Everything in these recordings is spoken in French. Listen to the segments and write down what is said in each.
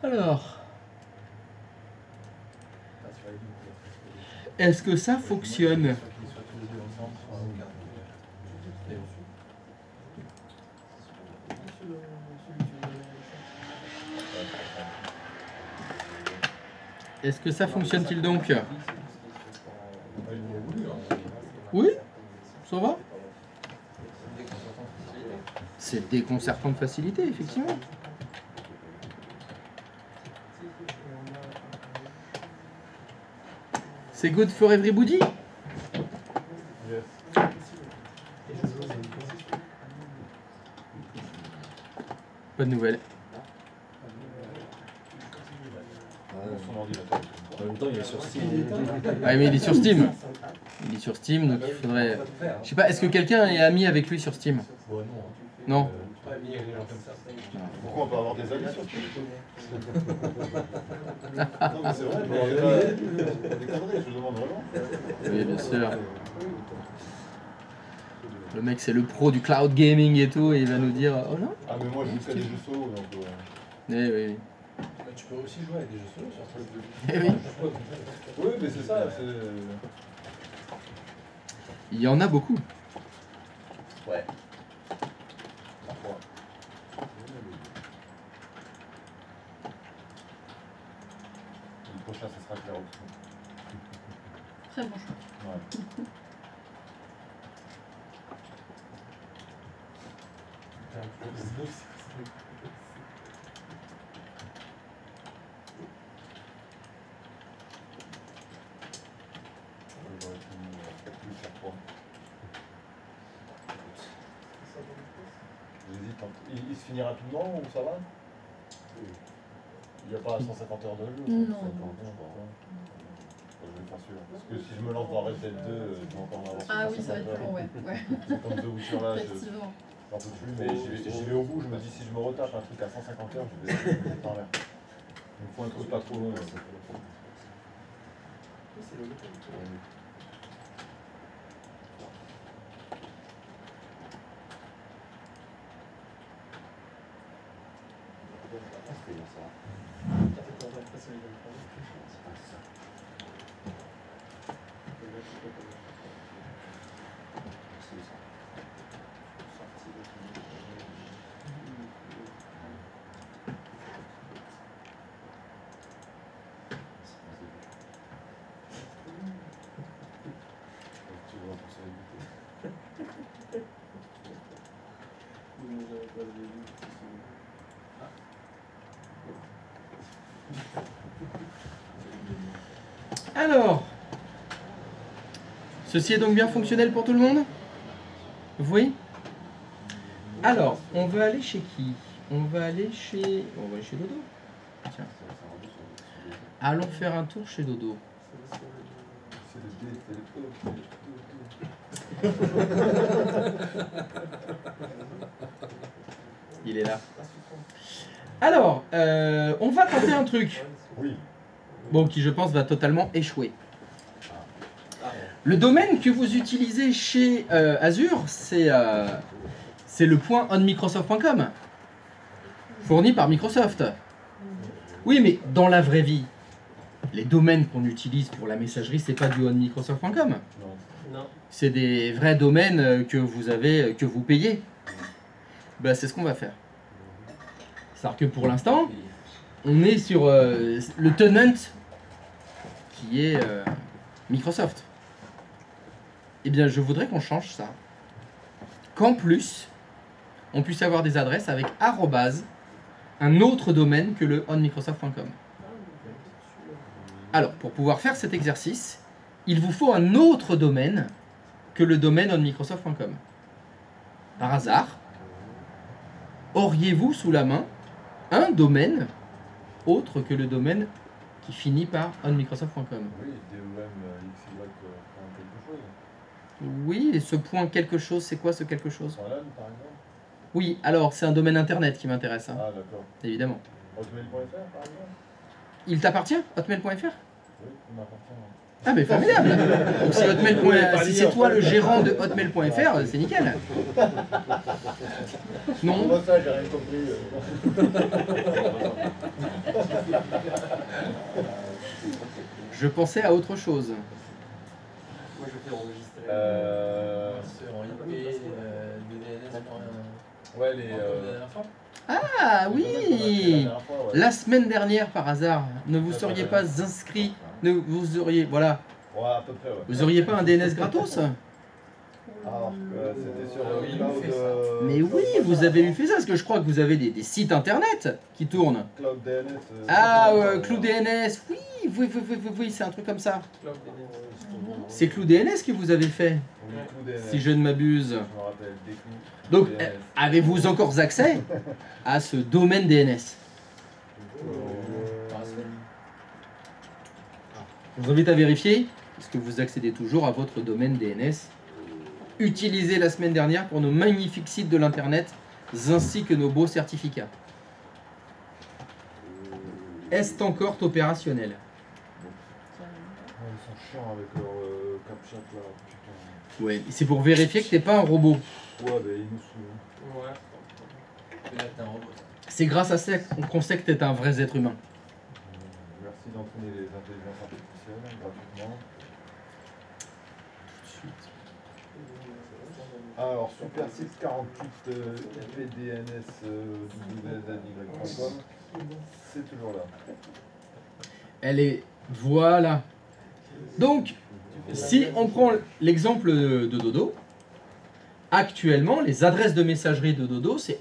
Alors, est-ce que ça fonctionne? Est-ce que ça fonctionne-t-il donc? Oui, ça va. C'est déconcertant de facilité, effectivement. C'est good for everybody? Pas de nouvelles. En même temps, il est sur Steam. Ah mais il est sur Steam. Il est sur Steam, donc il faudrait... Je sais pas, est-ce que quelqu'un est ami avec lui sur Steam? Non. Pourquoi on peut avoir des amis sur Steam? Non mais c'est vrai, on est décadré, je demande vraiment. Oui, bien sûr. Le mec, c'est le pro du cloud gaming et tout, et il va nous dire oh non. Ah mais moi je joue qu'à des jeux solo, donc... Oui, oui. Mais tu peux aussi jouer avec des jeux solo sur Steam. Eh oui. Oui, mais c'est ça, c'est... Il y en a beaucoup. Ouais. Parfois. Le prochain, ça sera Claire aussi. Très bon choix. Ouais. J'hésite. Il se finit rapidement ou ça va? Il n'y a pas 150 heures de jeu? Non. Je vais faire sûr. Parce que si je me lance dans Red Dead 2, je vais encore en avoir. Ah oui, ça va être plus long, ouais. C'est comme The Witcher là, Effectivement. j'en peux plus, mais j'y vais au bout. Je me dis, si je me retape un truc à 150 heures, je vais être en l'air. Il me faut un truc pas trop long. Alors, ceci est donc bien fonctionnel pour tout le monde? Oui. Alors, on va aller chez qui? On va aller chez Dodo. Tiens. Allons faire un tour chez Dodo. Il est là. Alors, on va tenter un truc. Oui. Bon, qui je pense va totalement échouer. Le domaine que vous utilisez chez Azure, c'est le point onmicrosoft.com, fourni par Microsoft. Oui, mais dans la vraie vie, les domaines qu'on utilise pour la messagerie, c'est pas du onmicrosoft.com. Non. C'est des vrais domaines que vous avez, que vous payez. Ben, c'est ce qu'on va faire. C'est-à-dire que pour l'instant, on est sur le tenant qui est Microsoft. Eh bien, je voudrais qu'on change ça. Qu'en plus, on puisse avoir des adresses avec arrobase, un autre domaine que le onmicrosoft.com. Alors, pour pouvoir faire cet exercice, il vous faut un autre domaine que le domaine onmicrosoft.com. Par hasard, auriez-vous sous la main un domaine autre que le domaine qui finit par onmicrosoft.com? Oui, DOM, quelque chose. Oui, et ce point quelque chose, c'est quoi ce quelque chose? Voilà, par exemple. Oui, alors c'est un domaine internet qui m'intéresse, hein, Ah, d'accord. évidemment. Hotmail.fr, par exemple? Il t'appartient, hotmail.fr? Oui, il m'appartient. Ah mais formidable. Donc si, si c'est toi le gérant de hotmail.fr, c'est nickel. Non. Moi ça, j'ai rien compris. Je pensais à autre chose. Moi je vais faire enregistrer. C'est en IP, DNS pour un. Ouais, les. La dernière fois. Ah oui. La semaine dernière par hasard, ne vous seriez pas inscrit, ne vous auriez, voilà, Ouais, à peu près, ouais. vous auriez pas un DNS gratos? Alors, c'était sur Oui, il Cloud, fait ça. Mais oui, vous avez eu fait ça, parce que je crois que vous avez des sites internet qui tournent. Cloud DNS. Ah, Clou DNS, oui, c'est un truc comme ça. Cloud DNS. C'est Clou DNS que vous avez fait, Oui, Cloud DNS. si je ne m'abuse. Je me rappelle, des clous. Donc, DNS. avez-vous encore accès à ce domaine DNS? Je vous invite à vérifier, est-ce que vous accédez toujours à votre domaine DNS utilisé la semaine dernière pour nos magnifiques sites de l'internet, ainsi que nos beaux certificats. Est-ce encore opérationnel? Ouais, ils sont chiants avec leur CAPTCHA là, putain. Ouais, c'est pour vérifier que t'es pas un robot. Ouais, bah ils nous saoulent. Ouais. Et là, t'es un robot. C'est grâce à ça qu'on sait que t'es un vrai être humain. Merci d'entraîner les intelligences artificielles gratuitement. Alors, super site 48 ipdns www.com, c'est toujours là. Elle est... Voilà. Donc, si on prend l'exemple de Dodo, actuellement, les adresses de messagerie de Dodo, c'est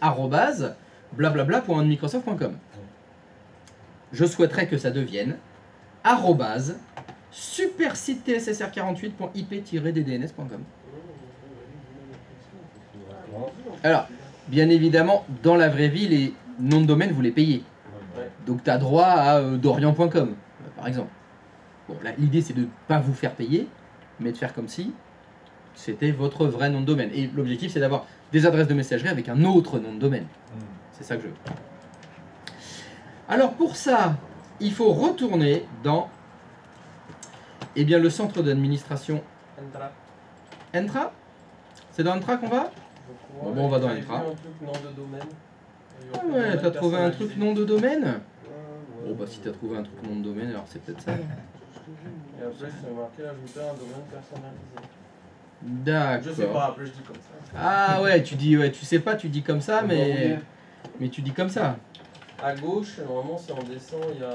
@blablabla.microsoft.com. Je souhaiterais que ça devienne @supersite-tssr48.ip-ddns.com. Alors, bien évidemment, dans la vraie vie, les noms de domaine, vous les payez. Ouais. Donc, tu as droit à dorian.com, par exemple. Bon, là, l'idée, c'est de ne pas vous faire payer, mais de faire comme si c'était votre vrai nom de domaine. Et l'objectif, c'est d'avoir des adresses de messagerie avec un autre nom de domaine. C'est ça que je veux. Alors, pour ça, il faut retourner dans le centre d'administration Entra. Entra. C'est dans Entra qu'on va? Bon, on va dans J'avais Entra. vu un truc nom de domaine. Ah ouais, t'as trouvé un truc nom de domaine? Bon, bah si t'as trouvé un truc nom de domaine, alors c'est peut-être ça. Et après, c'est marqué ajouter un domaine personnalisé. D'accord. Je sais pas, après je dis comme ça. Ah ouais, tu sais pas, tu dis comme ça, mais tu dis comme ça. À gauche, normalement, si on descend, il y a.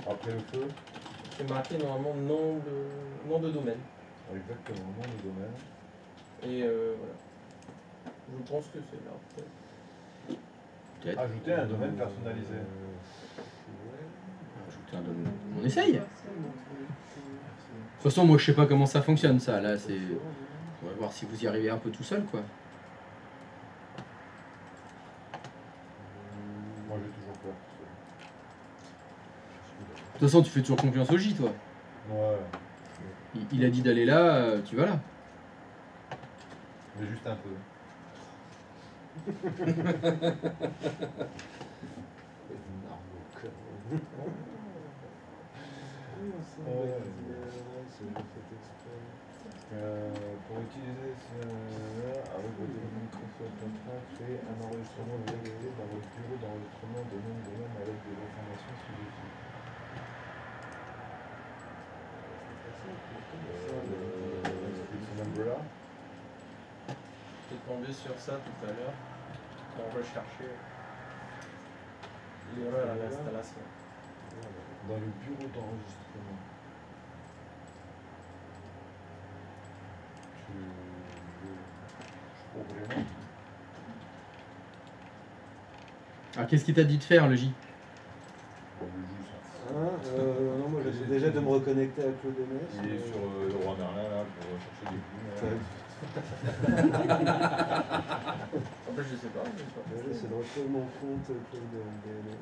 Après le feu, C'est marqué normalement nom de domaine. exactement, nom de domaine. Et voilà. Je pense que c'est là. peut-être. Peut-être. Ajouter un domaine personnalisé. Ajouter un domaine. On essaye. De toute façon, moi je sais pas comment ça fonctionne ça. Là, c'est. On va voir si vous y arrivez un peu tout seul, quoi. Moi j'ai toujours peur. De toute façon, tu fais toujours confiance au J, toi. Ouais, Il a dit d'aller là, tu vas là. mais juste un peu. Pour utiliser avec votre Microsoft Entra, créer un enregistrement VLC dans votre bureau d'enregistrement de nom de domaine avec des informations ci-dessus. Inscription umbrella. J'étais tombé sur ça tout à l'heure. On recherchait l'erreur à l'installation. Dans le bureau d'enregistrement. Vraiment. Alors, qu'est-ce qu'il t'a dit de faire, le J? Non, moi j'essaie déjà de me reconnecter à Claude MS. Il est sur le roi Merlin là pour chercher des coups. Après, je sais pas. J'essaie de retrouver mon compte Claude DNS.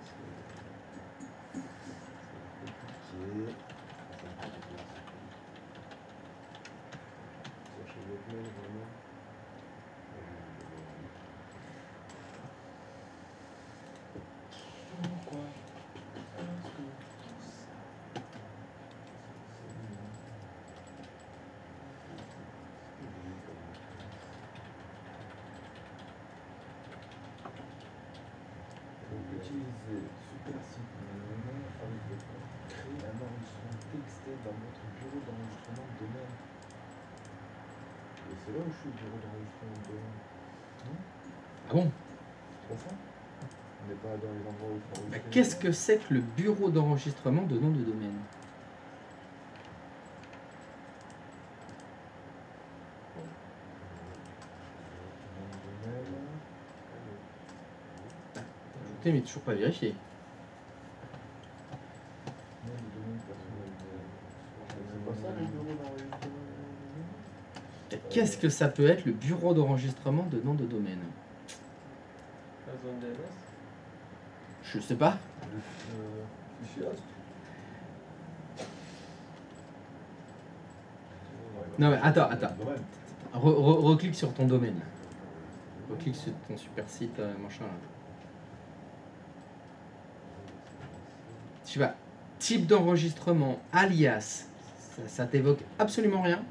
Compliqué. Chercher votre mail vraiment. dans votre bureau d'enregistrement de domaine. Et c'est là où je suis, le bureau d'enregistrement de domaine. Ah bon? C'est pas ça? On n'est pas dans les endroits où il faut Bah, enregistrer. qu'est-ce que c'est que le bureau d'enregistrement de nom de domaine? Ajouté, mais toujours pas vérifié. Nom de domaine personnalisé. C'est pas ça le bureau d'enregistrement de domaine? Qu'est-ce que ça peut être le bureau d'enregistrement de nom de domaine? La zone DNS. Je sais pas. Le fichier host. Non mais attends. Domaine. Reclique sur ton domaine. Reclique sur ton super site, machin là. Tu vois, type d'enregistrement, alias, ça t'évoque absolument rien.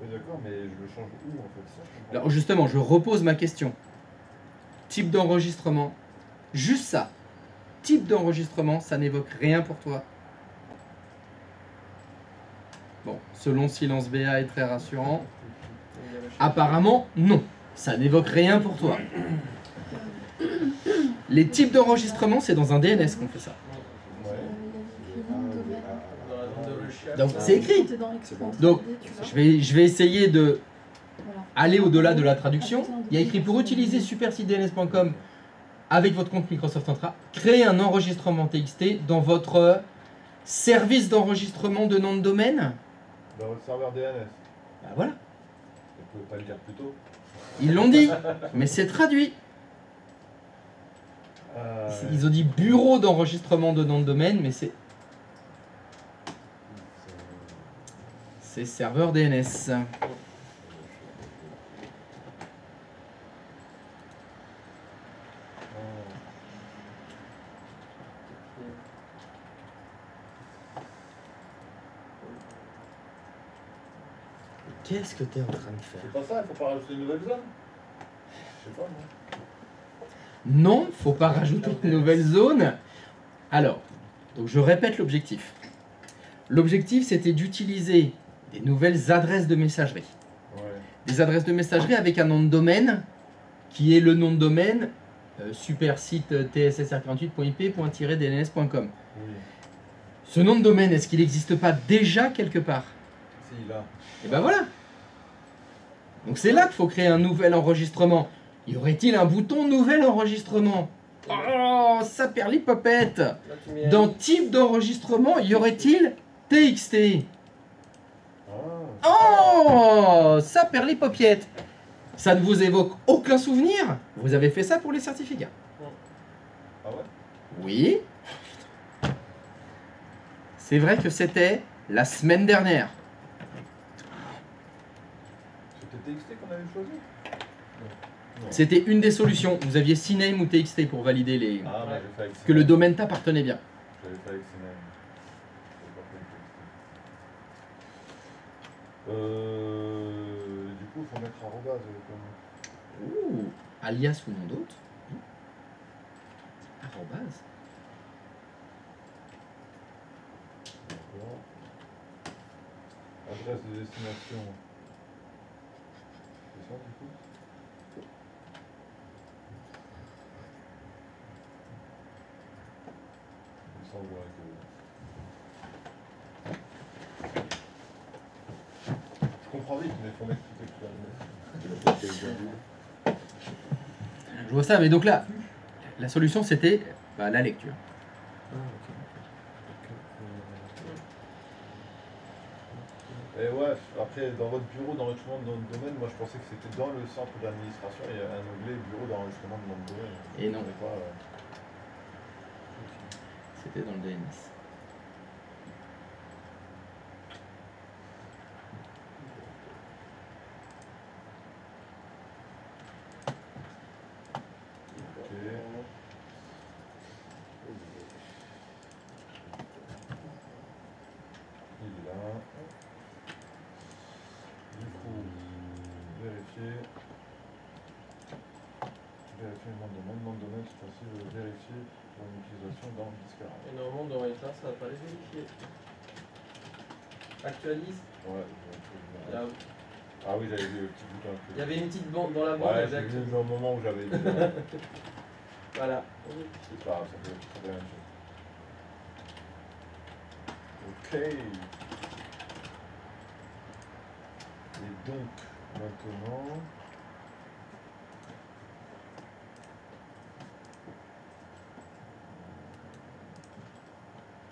Oui d'accord, mais je le change où en fait ça? Je comprends Alors justement, je repose ma question. Type d'enregistrement, juste ça. Type d'enregistrement, ça n'évoque rien pour toi. Bon, selon Silence BA est très rassurant. Apparemment, non. Ça n'évoque rien pour toi. Les types d'enregistrement, c'est dans un DNS qu'on fait ça. Ouais. Dans la zone de recherche. Donc c'est écrit. Quand t'es dans Export Donc, 3D, tu vois. Je vais essayer de Voilà. aller au-delà de la traduction. Il y a écrit pour utiliser supersitedns.com avec votre compte Microsoft Entra, créez un enregistrement TXT dans votre service d'enregistrement de nom de domaine. Dans votre serveur DNS. Bah voilà, Vous pouvez pas le dire plus tôt. ils l'ont dit, mais c'est traduit. Ils ont dit bureau d'enregistrement de nom de domaine, mais c'est serveur DNS. Qu'est-ce que tu es en train de faire? C'est pas ça, il faut pas rajouter une nouvelle zone? Je sais pas moi. Non, faut pas rajouter de nouvelle zone. Alors, donc je répète l'objectif. L'objectif, c'était d'utiliser des nouvelles adresses de messagerie. Ouais. Des adresses de messagerie avec un nom de domaine qui est le nom de domaine supersite tssr48.ip.dns.com. Oui. Ce nom de domaine, est-ce qu'il n'existe pas déjà quelque part? Si, là. Et ben voilà. Donc c'est là qu'il faut créer un nouvel enregistrement. Y aurait-il un bouton nouvel enregistrement? Oh, ça perd l'hypopète. Là, tu mets Dans type d'enregistrement, y aurait-il TXT? Ah. Oh, ça perd les paupiètes. Ça ne vous évoque aucun souvenir? Vous avez fait ça pour les certificats? Ah ouais? Oui. C'est vrai que c'était la semaine dernière. C'était TXT qu'on avait choisi? Non. C'était une des solutions. Vous aviez CNAME ou TXT pour valider les... Ah, mais j'ai fait avec que le Cname. domaine t'appartenait bien. J'avais fait avec Cname. J'avais pas fait avec TXT. Du coup, il faut mettre arrobase comme. Ouh, alias ou nom d'hôte. Arrobase. D'accord. Adresse de destination. C'est ça du coup? Il semblerait que. Je comprends vite, mais il faut m'expliquer tout ça. Je vois ça, mais donc là, la solution c'était bah, la lecture. Et ouais, après, dans votre bureau d'enregistrement de nom de domaine, moi je pensais que c'était dans le centre d'administration, il y a un onglet bureau d'enregistrement de nom de domaine. Et non. Je savais pas, C'était dans le DNS. ok. Il est là. Du coup, vérifier. Vérifier le nom de domaine. Nom de domaine, cette fois-ci, vérifier pour une utilisation dans Discord. Et normalement, dans État, ça va pas les vérifier. Actualise. Ouais, Il y a- ah oui, j'avais vu le petit bouton. Il y avait une petite bande dans la bande. Ouais, avec j'ai actualise. vu au moment où j'avais dit. Voilà. C'est pas grave, ça fait la même chose. Ok. Et donc, maintenant...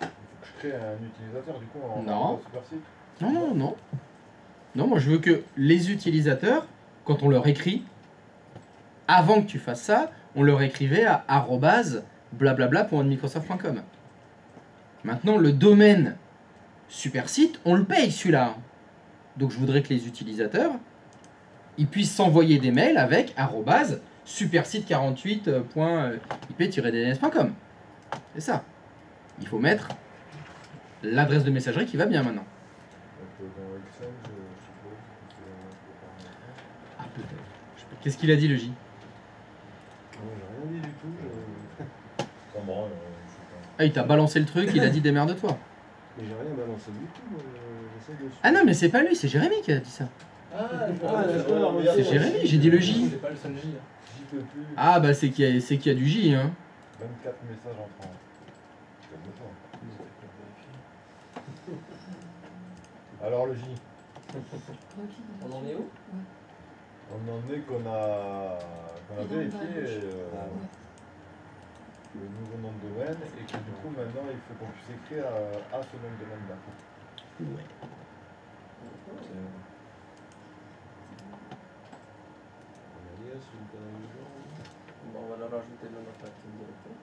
Il faut que je crée un utilisateur du coup en Non. super site. Non, non, non. Non, moi je veux que les utilisateurs, quand on leur écrit, avant que tu fasses ça, on leur écrivait à @blablabla.microsoft.com. Maintenant, le domaine super site, on le paye celui-là. Donc je voudrais que les utilisateurs, ils puissent s'envoyer des mails avec supersite48.ip-dns.com. C'est ça. Il faut mettre l'adresse de messagerie qui va bien maintenant. Donc dans Excel, je suppose que c'est Ah, peut-être. Qu'est-ce qu'il a dit, le J? j'ai rien dit du tout. Ça me rend, je sais pas. Ah, il t'a balancé le truc, il a dit démerde-toi. Mais j'ai rien balancé du tout, moi, j'essaie de... Ah non, mais c'est pas lui, c'est Jérémy qui a dit ça. Ah, d'accord. C'est Jérémy, j'ai dit le J. C'est pas le seul J. Hein. J'y peux plus. Ah bah c'est qu'il y, a du J, hein. 24 messages en France. Calme-toi. Alors le J, On en est où? on en est qu'on a vérifié le nouveau nom de domaine et que du coup maintenant il faut qu'on puisse écrire à ce nom de domaine là. Ouais. Bon, on va le rajouter dans notre active directory.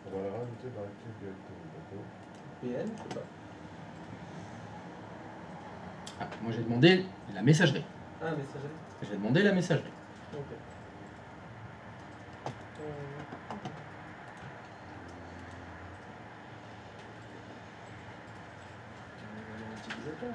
On va le rajouter dans l'active directory, d'accord. PN, je sais pas. Ah, moi j'ai demandé la messagerie. Ah, messagerie. J'ai demandé la messagerie. Ok. Utilisateur.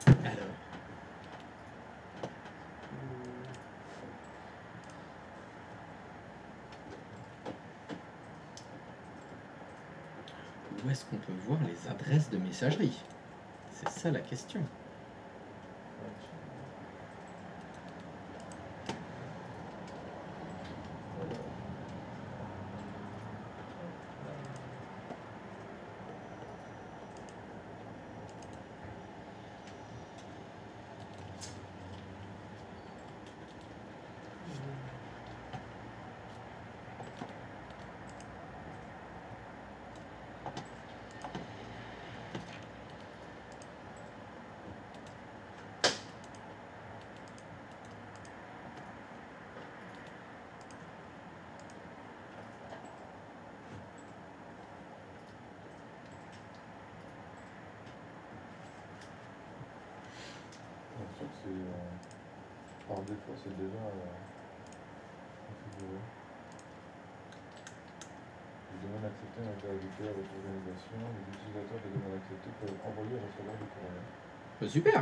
Alors, où est-ce qu'on peut voir les adresses de messagerie? C'est ça la question. Bien sûr que c'est par défaut c'est déjà configuré. Les domaines acceptés ont été ajoutés à votre organisation. Les utilisateurs des domaines acceptés peuvent envoyer et recevoir du courriel. Bah, super.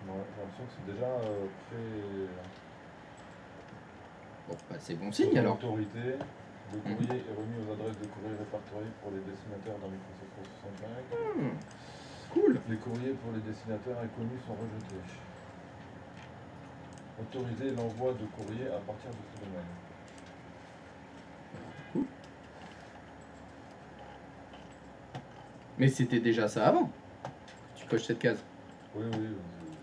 Ouais, j'ai l'impression que c'est déjà pré... Bon, bah, c'est bon signe alors. Autorité. Le courrier est remis aux adresses de courrier répertoriées pour les destinataires dans Microsoft 365. Cool. Les courriers pour les destinataires inconnus sont rejetés. Autoriser l'envoi de courrier à partir de ce domaine. Mais c'était déjà ça avant. Tu coches cette case. Oui, oui.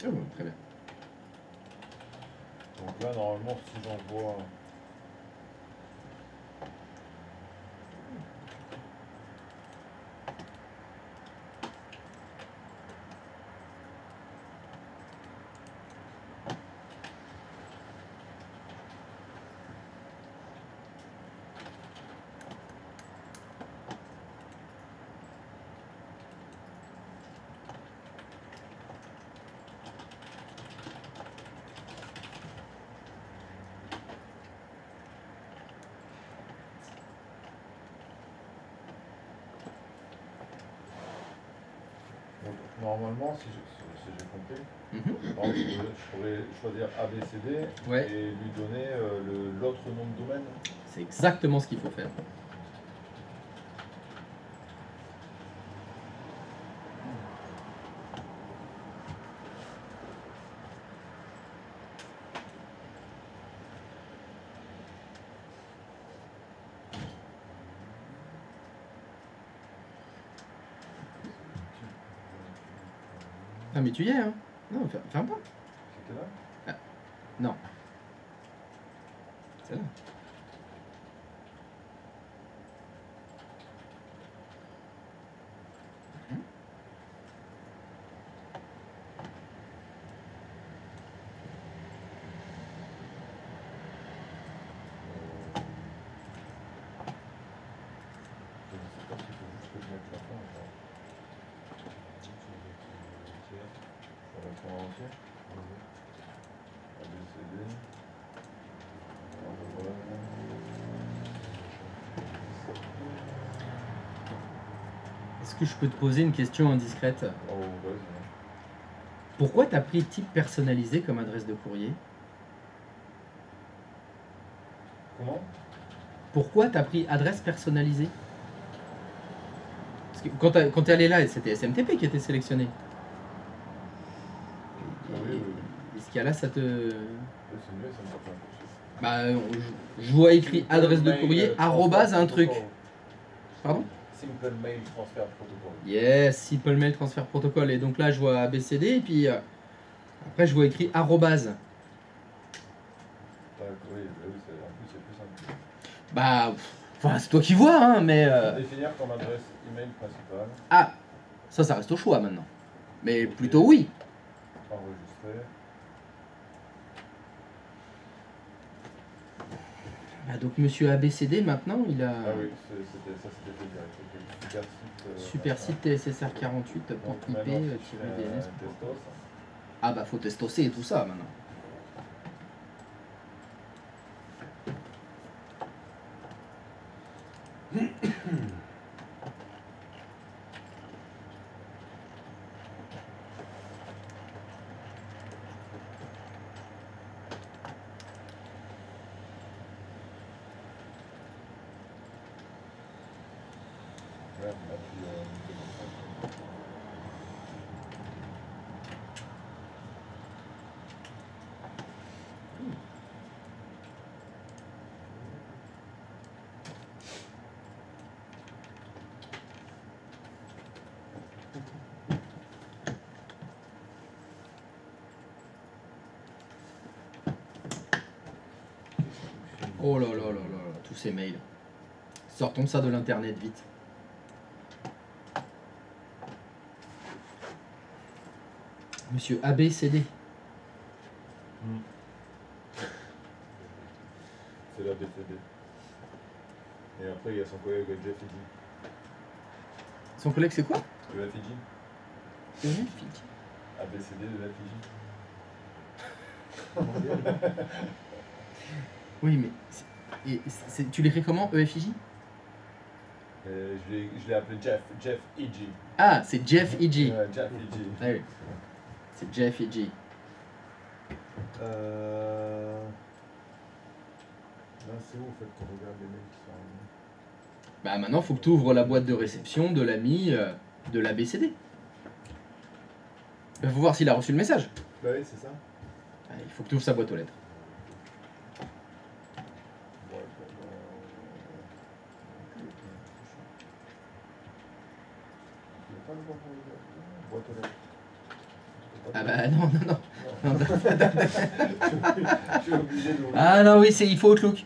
Ah bon, très bien. Donc là, normalement, si j'envoie. Donc, normalement, si j'ai compris, par exemple, je pourrais choisir ABCD Ouais. et lui donner l'autre nom de domaine. C'est exactement ce qu'il faut faire. Ah mais tu y es hein. Non, ferme pas. C'était là? Non. C'est là. Je ne sais pas s'il faut juste que je mette la fin ou pas. Sur la fin entière. ABCD. Est-ce que je peux te poser une question indiscrète? Oh, vas-y. Pourquoi t'as pris type personnalisé comme adresse de courrier? Comment? Pourquoi t'as pris adresse personnalisée? Parce que quand t'es allé là, c'était SMTP qui était sélectionné. Oui. Et ce qu'il y a là, ça te... C'est mieux, ça me fait un peu. Bah, je vois écrit adresse de courrier, arrobase un truc. Pardon? Simple Mail Transfer Protocol. Yes, Simple Mail Transfer Protocol. Et donc là, je vois ABCD et puis après, je vois écrit arrobase. Oui, en plus, c'est plus simple. Bah, enfin, c'est toi qui vois, hein, mais... Définir comme adresse email principale. Ah, ça reste au choix maintenant. Mais plutôt oui. Enregistrer. Bah, donc monsieur ABCD maintenant, il a... Ah oui, c'était fait direct. Super site TSSR 48, porte IP, DNS. Testos. Ah bah faut testosser et tout ça maintenant. Merde, là, puis, Oh là là là là là, tous ces mails. Sortons ça de l'internet vite. Monsieur ABCD. c'est la BCD. Et après, il y a son collègue Jeff Fiji. Son collègue c'est quoi? De la Fiji. ABCD de la Fiji. Oui mais... tu l'écris comment? EFIJ? Je l'ai appelé Jeff E.G. Ah, c'est Jeff E.G. Jeff E.G. Ah oui. C'est Jeff E.G. Là, c'est où en fait qu'on regarde les mails qui sont arrivés? Bah maintenant, faut que tu ouvres la boîte de réception de l'ami de l'ABCD. Il faut voir s'il a reçu le message. Bah oui, c'est ça. Ah, il faut que tu ouvres sa boîte aux lettres. Il n'y a pas le boîte aux lettres. Ah bah non, non, non. Je suis obligé de. Ah non, oui, il faut Outlook.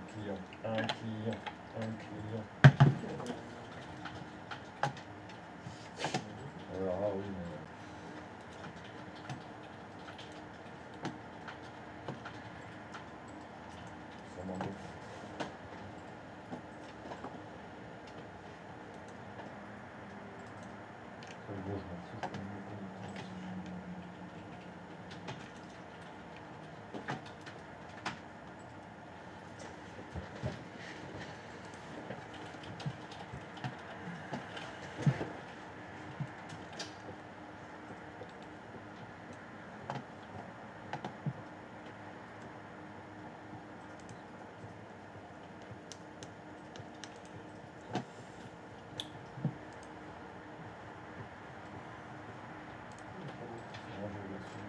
Client, un client, un client. Alors, ah oui, mais. Ça m'embête. Ça, bon, je m'en fous, je peux me mettre Moi, je vais là-dessus,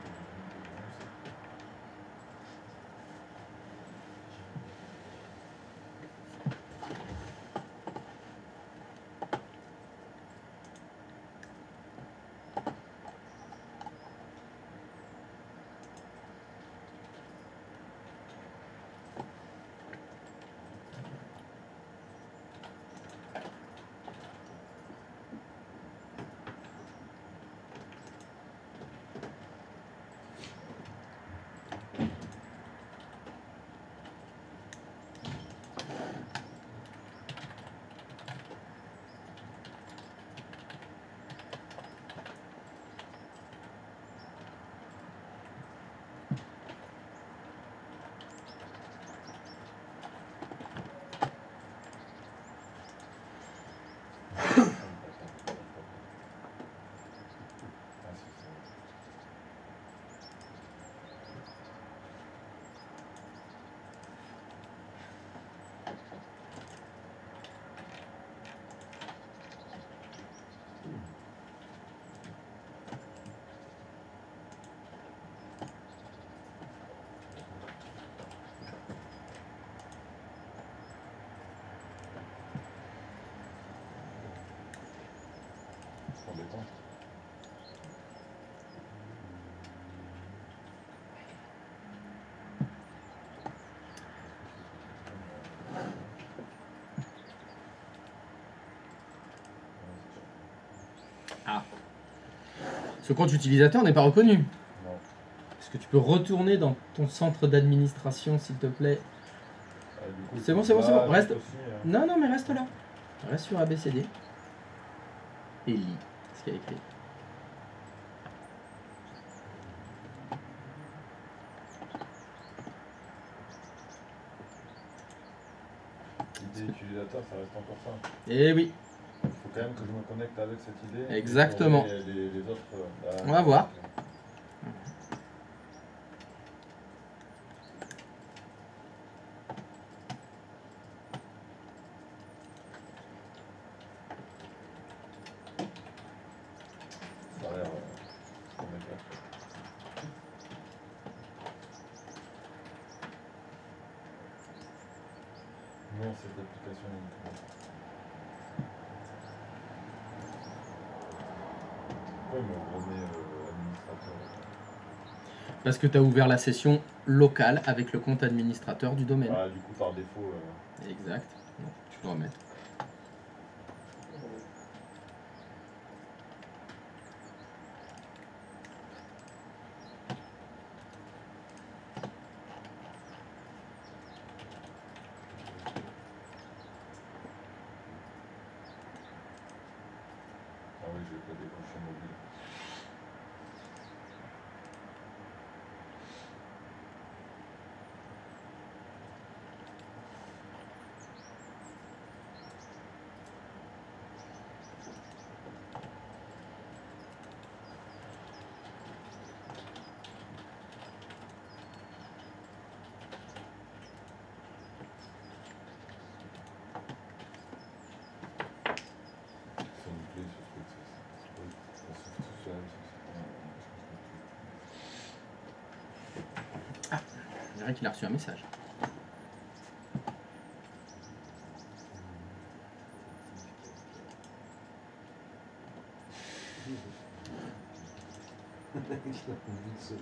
ah, c'est ça. C'est embêtant. Ce compte utilisateur n'est pas reconnu. Non. Est-ce que tu peux retourner dans ton centre d'administration, s'il te plaît? Ah, du coup, C'est bon, c'est bon, c'est bon. là, Reste. aussi, hein. Non, non, mais reste là. Reste sur ABCD. Et lis ce qu'il y a écrit. L'idée utilisateur, ça reste encore ça. Eh oui, Il faut quand même que je me connecte avec cette idée. Exactement. Et les autres. On va voir. Ça a l'air. Embêtant. Non, cette application uniquement. Pourquoi il me remet administrateur? parce que tu as ouvert la session locale avec le compte administrateur du domaine. Ah, du coup, par défaut. Exact. Donc, tu peux remettre. Ah oui, je vais pas décrocher mobile. C'est une clé sur ce truc, c'est pas tout seul. Je dirais qu'il a reçu un message. Vite semaine.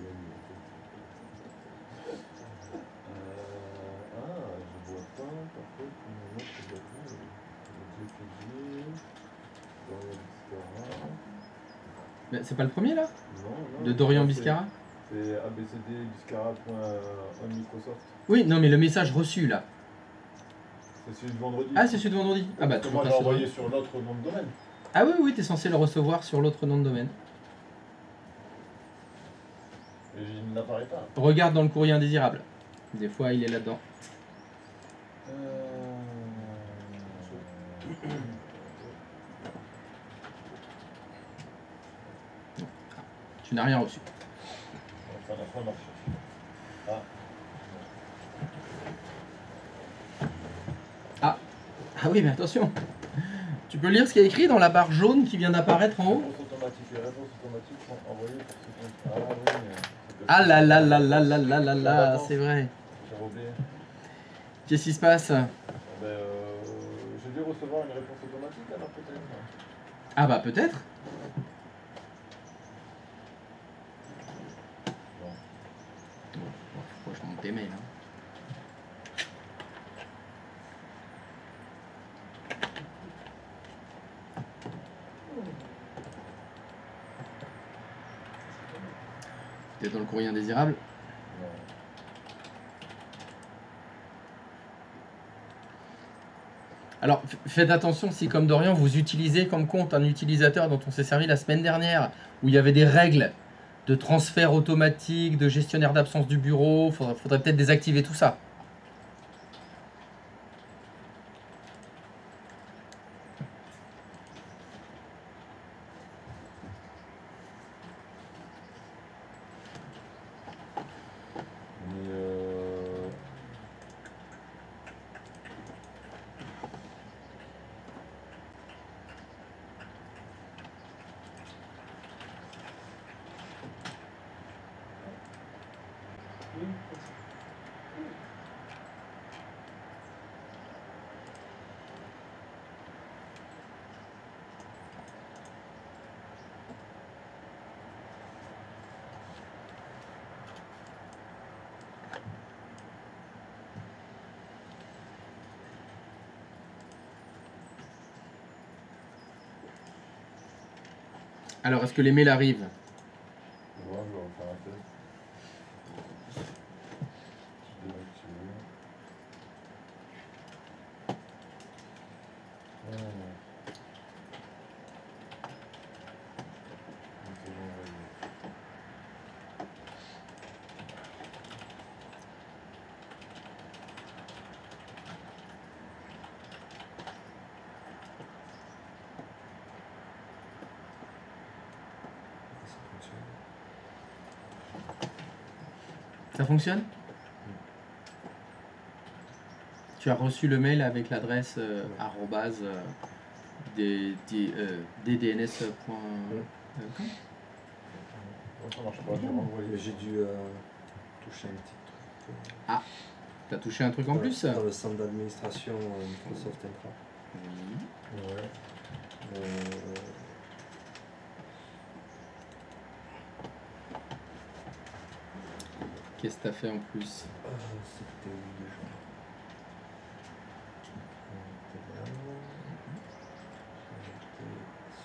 Je vois pas, par contre, une autre bâton. Mais c'est pas le premier là? Non, De Dorian Biscara? C'est abcd-biscara.on-microsoft. Oui, non, mais le message reçu là. C'est celui de vendredi. Ah, c'est celui de vendredi. Ah bah, Parce que tu moi, peux j'ai passer envoyé devant. sur l'autre nom de domaine. Ah oui, oui, t'es censé le recevoir sur l'autre nom de domaine. Et il n'apparaît pas. Regarde dans le courrier indésirable. Des fois, il est là-dedans. Tu n'as rien reçu. Ça n'a pas marché. Ah oui, mais attention. Tu peux lire ce qui est écrit dans la barre jaune qui vient d'apparaître en haut? Réponse automatique. Les réponses automatiques sont envoyées pour ce compte. Ah oui, mais... Ah là là là là là là là là, c'est vrai. J'ai oublié. Qu'est-ce qui se passe? J'ai dû recevoir une réponse automatique alors peut-être. Ah bah peut-être. Non. Faut que je monte tes mails. Hein. T'es dans le courrier indésirable? Non. Alors faites attention si comme Dorian vous utilisez comme compte un utilisateur dont on s'est servi la semaine dernière où il y avait des règles de transfert automatique, de gestionnaire d'absence du bureau, faudrait peut-être désactiver tout ça. Alors est-ce que les mails arrivent? Ouais, je vais refaire un test. Je vais activer. C'est bon, vas-y. Ça fonctionne? Tu as reçu le mail avec l'adresse arrobase ddns.com. Non, ça marche pas, j'ai renvoyé. Mais j'ai dû toucher un petit truc. Ah, t'as touché un truc en plus? Dans le centre d'administration Microsoft Infra. Oui. Ouais. Qu'est-ce que t'as fait en plus? C'était où déjà? J'étais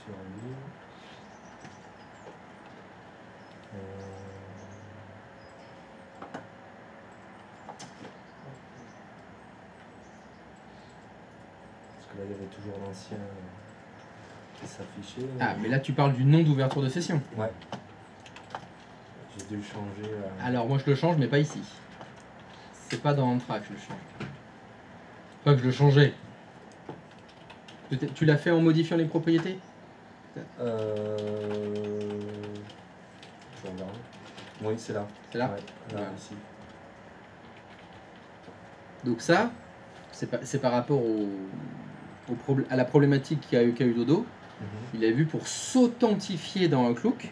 sur l'île. Parce que là, il y avait toujours l'ancien qui s'affichait. Ah, mais là tu parles du nom d'ouverture de session. Ouais. J'ai dû le changer. Alors moi je le change mais pas ici. C'est pas dans Entra que je le change. Pas que je le changeais. Tu l'as fait en modifiant les propriétés? Je regarde. Oui, c'est là. C'est là? Ouais, là, Ouais. ici. Donc ça, c'est par rapport à la problématique qu'a eu Dodo. Il a vu pour s'authentifier dans Outlook,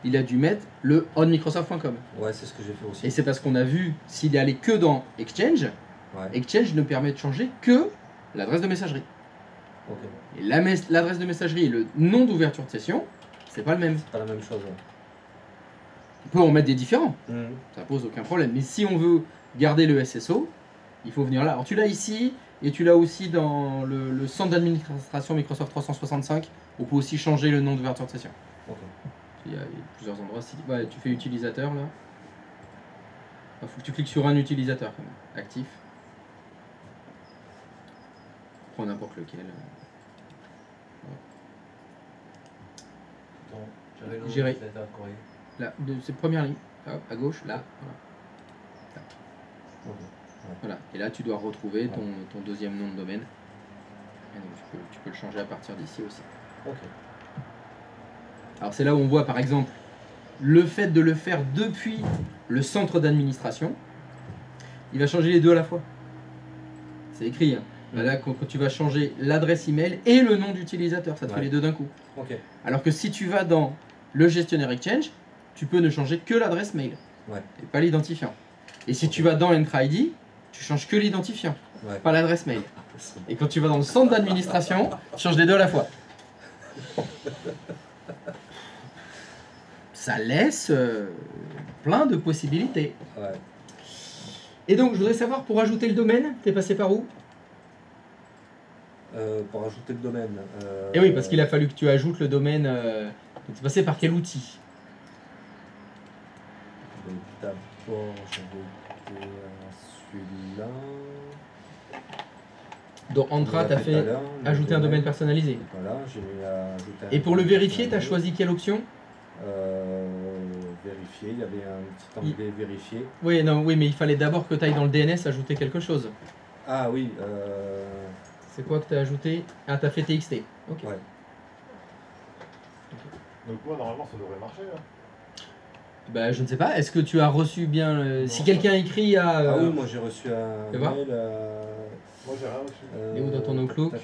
il a dû mettre le onmicrosoft.com. Ouais, c'est ce que j'ai fait aussi. Et c'est parce qu'on a vu s'il est allé que dans Exchange, Ouais. Exchange ne permet de changer que l'adresse de messagerie. Ok. Et l'adresse de messagerie et le nom d'ouverture de session, c'est pas le même. C'est pas la même chose. Ouais. On peut en mettre des différents, Mhm. ça pose aucun problème. Mais si on veut garder le SSO, il faut venir là. Alors tu l'as ici, et tu l'as aussi dans le centre d'administration Microsoft 365. On peut aussi changer le nom d'ouverture de session. Ok. Il y a plusieurs endroits. Si, ouais, tu fais utilisateur là. Il faut que tu cliques sur un utilisateur quand même, actif. Prends n'importe lequel. J'avais le Gérer. utilisateur courrier. Là, c'est première ligne. Hop, à gauche, là. Voilà. Ok. Voilà. Et là, tu dois retrouver ton deuxième nom de domaine. Et donc, tu peux le changer à partir d'ici aussi. Ok. Alors, c'est là où on voit, par exemple, le fait de le faire depuis le centre d'administration, il va changer les deux à la fois. C'est écrit. Hein. Là, quand tu vas changer l'adresse email et le nom d'utilisateur, ça te fait les deux d'un coup. Ok. Alors que si tu vas dans le gestionnaire Exchange, tu peux ne changer que l'adresse mail et pas l'identifiant. Et si tu vas dans EntraID, tu changes que l'identifiant, pas l'adresse mail. Et quand tu vas dans le centre d'administration, tu changes les deux à la fois. Ça laisse plein de possibilités. Ouais. Et donc, je voudrais savoir, pour ajouter le domaine, t'es passé par où? Pour ajouter le domaine. Et oui, parce qu'il a fallu que tu ajoutes le domaine. T'es passé par quel outil? D'abord, j'avais été à celui-là. Dans Entra, tu as fait ajouter un domaine personnalisé. Voilà, j'ai mis à ajouter un Et pour le domaine vérifier, tu as personnalisé. choisi quelle option? Vérifier, il y avait un petit onglet vérifier. Oui, non, oui, mais il fallait d'abord que tu ailles dans le DNS ajouter quelque chose. Ah oui, C'est quoi que tu as ajouté? Ah, tu as fait TXT. Ok. ouais. Donc moi normalement ça devrait marcher. Hein. Bah, je ne sais pas. Est-ce que tu as reçu bien. Si quelqu'un écrit à. Ah oui, moi j'ai reçu un fais voir. mail. Moi j'ai rien reçu. Il est où dans ton Outlook? Tac.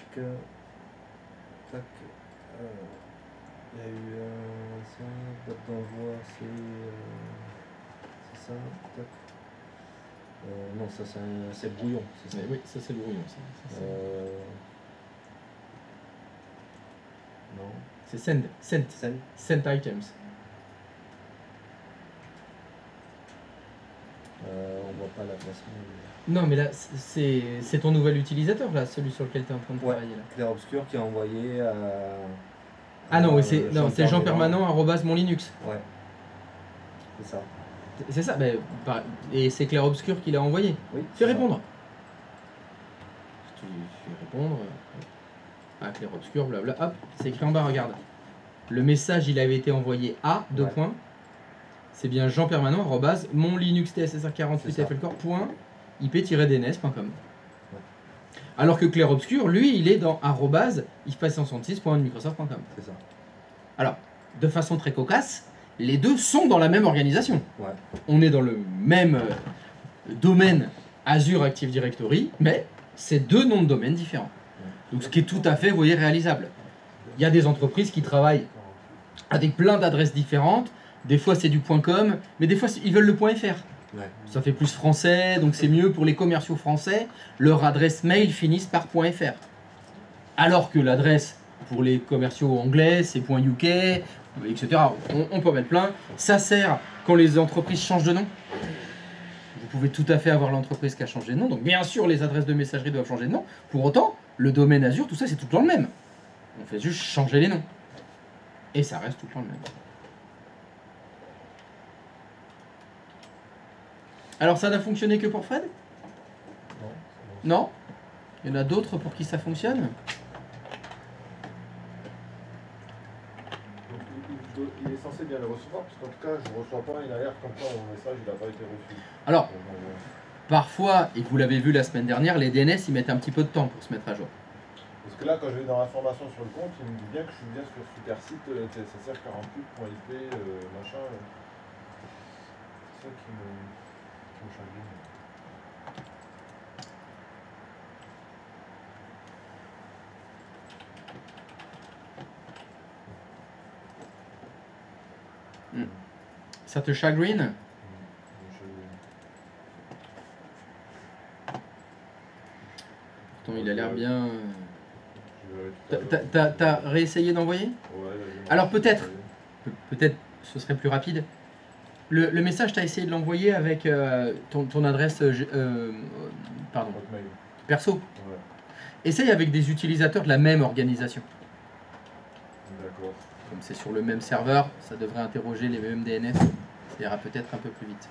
Il y a eu ça, date d'envoi, c'est ça, tac. Non, ça c'est le brouillon, c'est ça. Oui, ça c'est le brouillon. Ça. Non. C'est send. Sent. Send. Sent items. On voit pas l'adresse mail. Non, mais là, c'est ton nouvel utilisateur, là, celui sur lequel tu es en train de travailler. Là. Claire Obscur qui a envoyé à. Ah non, oui, c'est Jean Permanent @monlinux. Ouais. C'est ça. C'est ça, et c'est Clair Obscur qui l'a envoyé. Oui. Fais répondre. Tu fais répondre. Ah, Clair Obscur, blabla. Hop, c'est écrit en bas, regarde. Le message, il avait été envoyé à, deux points. C'est bien Jean Permanent, @monlinuxtsr48flcore.ip-dns.com. Alors que Clair Obscur, lui, il est dans @if566.microsoft.com. C'est ça. Alors, de façon très cocasse, les deux sont dans la même organisation. Ouais. On est dans le même domaine Azure Active Directory, mais c'est deux noms de domaine différents. Donc ce qui est tout à fait, vous voyez, réalisable. Il y a des entreprises qui travaillent avec plein d'adresses différentes. Des fois c'est du .com, mais des fois ils veulent le .fr. Ouais. Ça fait plus français, donc c'est mieux pour les commerciaux français. Leur adresse mail finisse par .fr. Alors que l'adresse pour les commerciaux anglais, c'est .uk, etc. On peut en mettre plein. Ça sert quand les entreprises changent de nom. Vous pouvez tout à fait avoir l'entreprise qui a changé de nom. Donc bien sûr, les adresses de messagerie doivent changer de nom. Pour autant, le domaine Azure, tout ça, c'est tout le temps le même. On fait juste changer les noms. Et ça reste tout le temps le même. Alors ça n'a fonctionné que pour Fred? Non? Il y en a d'autres pour qui ça fonctionne? Donc il est censé bien le recevoir, parce qu'en tout cas je ne reçois pas une alerte comme quoi mon message il n'a pas été reçu. Alors, parfois, et vous l'avez vu la semaine dernière, les DNS ils mettent un petit peu de temps pour se mettre à jour. Parce que là quand je vais dans l'information sur le compte, il me dit bien que je suis bien sur Supersite, CSSR48.ip, machin. C'est ça qui me chagrine. Ça te chagrine? Pourtant il a l'air bien... T'as réessayé d'envoyer? Ouais. Alors peut-être ce serait plus rapide. Le message, tu as essayé de l'envoyer avec ton adresse pardon, Hotmail. perso. Ouais. Essaye avec des utilisateurs de la même organisation. D'accord. Comme c'est sur le même serveur, ça devrait interroger les mêmes DNS. Ça ira peut-être un peu plus vite.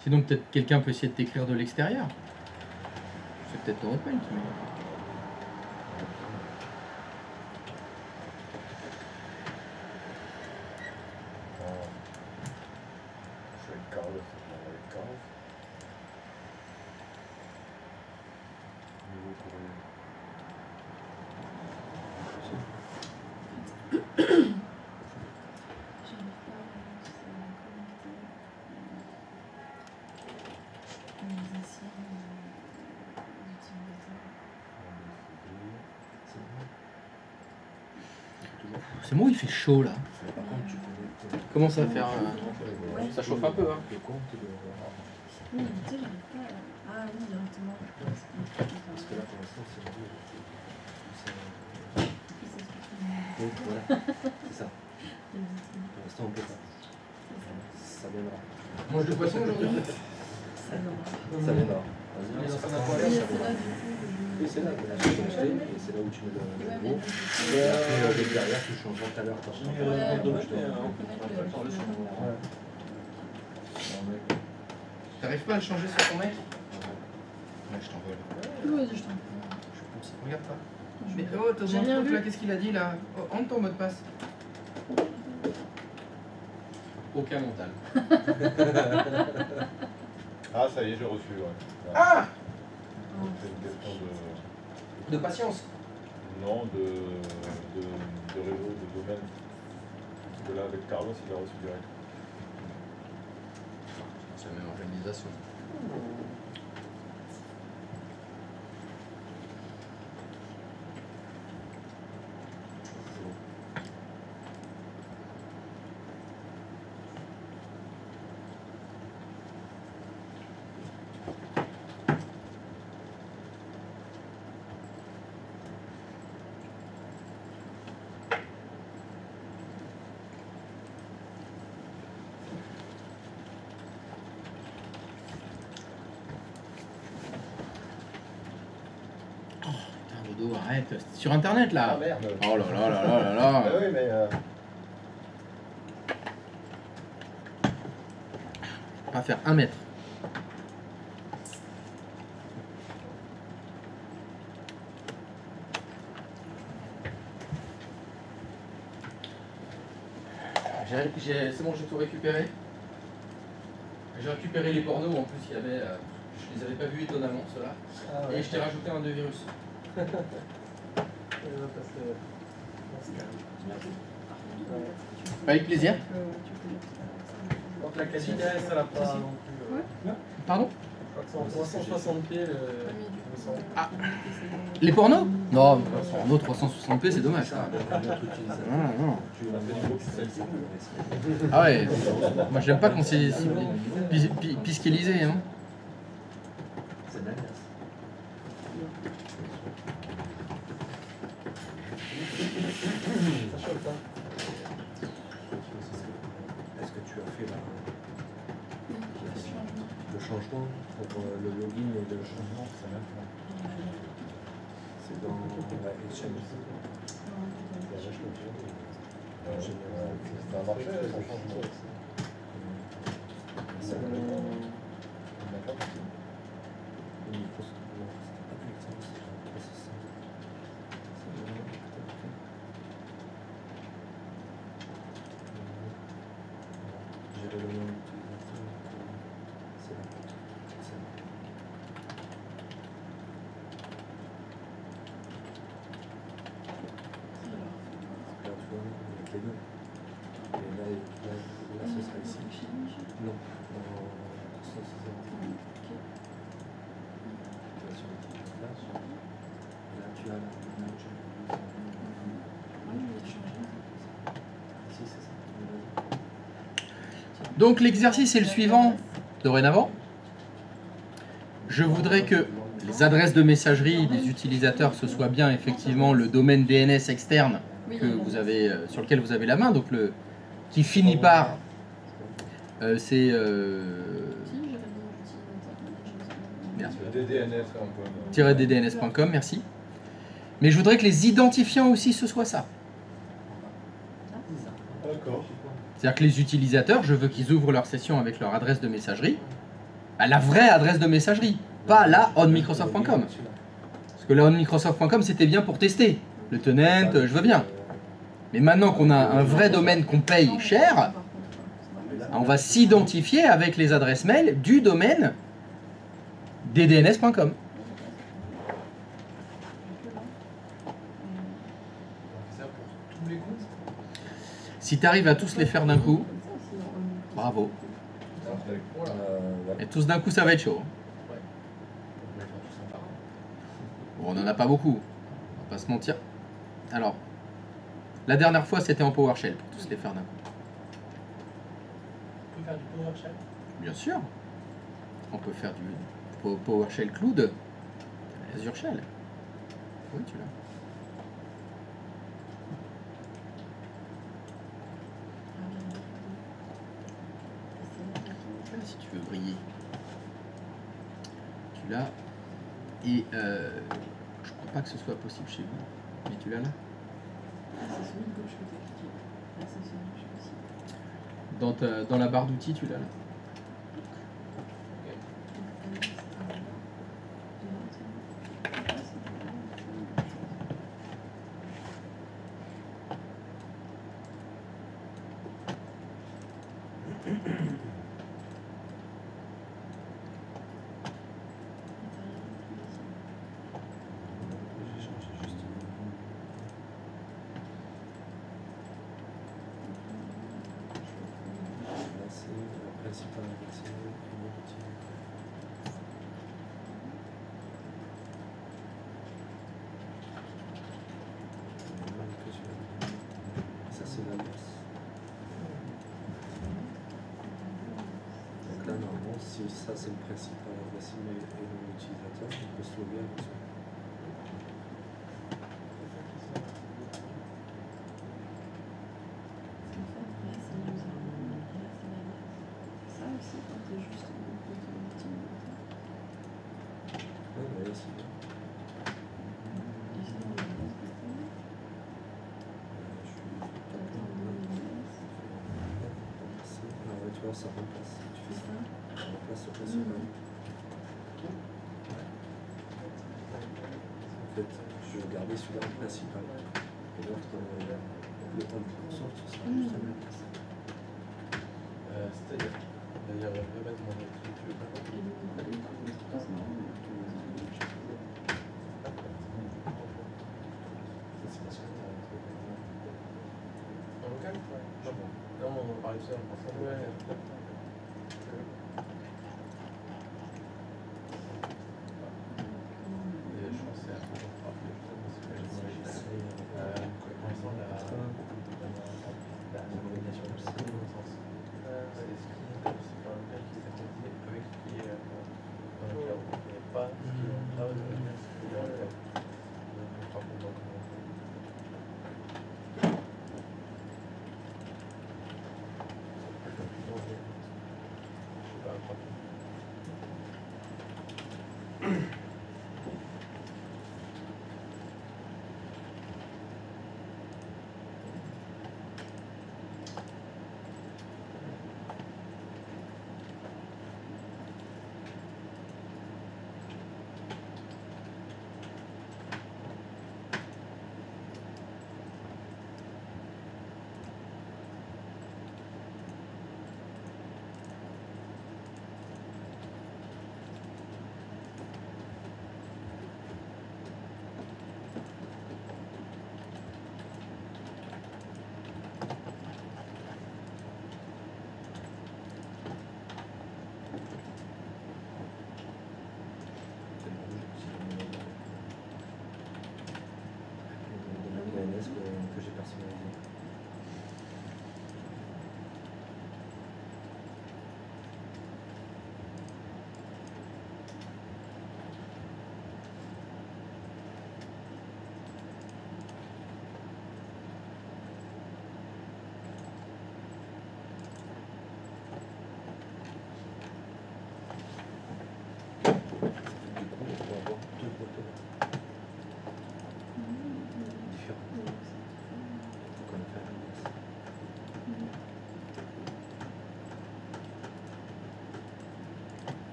Sinon, peut-être quelqu'un peut essayer de t'écrire de l'extérieur. C'est peut-être ton hotmail qui met. Je suis avec Carlos, je vais avec Carlos. Nouveau courrier. C'est moi où il fait chaud là. Par contre, tu peux mettre Comment ça va faire Ça chauffe un peu, hein. le compte de... Oui, tu sais, j'arrive pas à... Ah oui, directement. Parce que là, pour l'instant, c'est bon. Donc voilà, c'est ça. Pour l'instant, on peut pas. Ça viendra. Mange de poisson aujourd'hui. Ça viendra. Vas-y, ça viendra. Et c'est là, là, tu peux acheter, et c'est là où tu mets le gros. Et après, derrière, tu changes tout à l'heure. T'arrives pas à le changer sur ton mec? Ouais, je t'envole. Vas-y, je t'en prie. Je pense. Regarde pas. Je- Mais oh, t'as J'ai rien vu. là, qu'est-ce qu'il a dit là? Oh, entre ton mot de passe. Aucun mental. Ah, ça y est, j'ai reçu, ouais. Ah! C'est une question De patience. Non, de réseau, de domaine. Parce que là, avec Carlos, il a reçu direct. C'est la même organisation. Dodo, arrête. C'est sur internet là. Ah merde. Oh là là là là là là. Ah oui, mais On va faire 1 mètre. C'est bon, j'ai tout récupéré. J'ai récupéré les pornos, en plus il y avait, je les avais pas vus étonnamment ceux-là. Ah Et je t'ai rajouté un de virus. Avec plaisir. Donc la qualité, ça l'a pas non plus. Pardon? Je crois que c'est en 360p le. Ah. Les pornos? Non, porno 360p c'est dommage ça. Non, non. Ah ouais, moi j'aime pas quand c'est pisquelisé. Hein. C'est naze. Ça chauffe, hein. Est-ce que tu as fait le changement pour le login et le changement? C'est dans la Exchange. ça a marché, son changement. Ça va. D'accord. Il faut se trouver. C'était pas Exchange, c'est ça. Gérer le nom d'utilisateur. C'est là. C'est là. Là, tu vois, avec les deux. Et là, ce sera ici. Non. Ça, c'est ça. Là, tu as la manager. Si, c'est ça. Donc l'exercice est le suivant. Dorénavant, je voudrais que les adresses de messagerie des utilisateurs, ce soit bien effectivement le domaine DNS externe que vous avez, sur lequel vous avez la main, donc le qui finit par c'est ddns.com, merci. Mais je voudrais que les identifiants aussi ce soit ça. D'accord. C'est-à-dire que les utilisateurs, je veux qu'ils ouvrent leur session avec leur adresse de messagerie, à la vraie adresse de messagerie, pas la onmicrosoft.com. Parce que la onmicrosoft.com c'était bien pour tester. Le tenant, je veux bien. Mais maintenant qu'on a un vrai domaine qu'on paye cher, on va s'identifier avec les adresses mail du domaine ddns.com. Si tu arrives à tous les faire d'un coup, bravo. Et tous d'un coup, ça va être chaud. Bon, on n'en a pas beaucoup, on va pas se mentir. Alors, la dernière fois, c'était en PowerShell pour tous les faire d'un coup. On peut faire du PowerShell? Bien sûr. On peut faire du PowerShell Cloud, Azure Shell. Oui, tu l'as. Si tu veux briller. Tu l'as. Et je crois pas que ce soit possible chez vous. Mais tu l'as là. Dans la barre d'outils, tu l'as là. Ça, c'est le principal adresse email et l'utilisateur. On peut se loguer avec ça. Ça aussi, quand t'es juste en Ouais, mais là, c'est bien. Ah ouais, tu vois, ça remplace. Tu fais ça. Ça remplace le principal. En fait, je vais garder celui-là en principal. Et l'autre, le temps de Microsoft, ce sera juste à la place. C'est-à-dire, remettre mon écriture. En local? Non, on parlait de ça en français.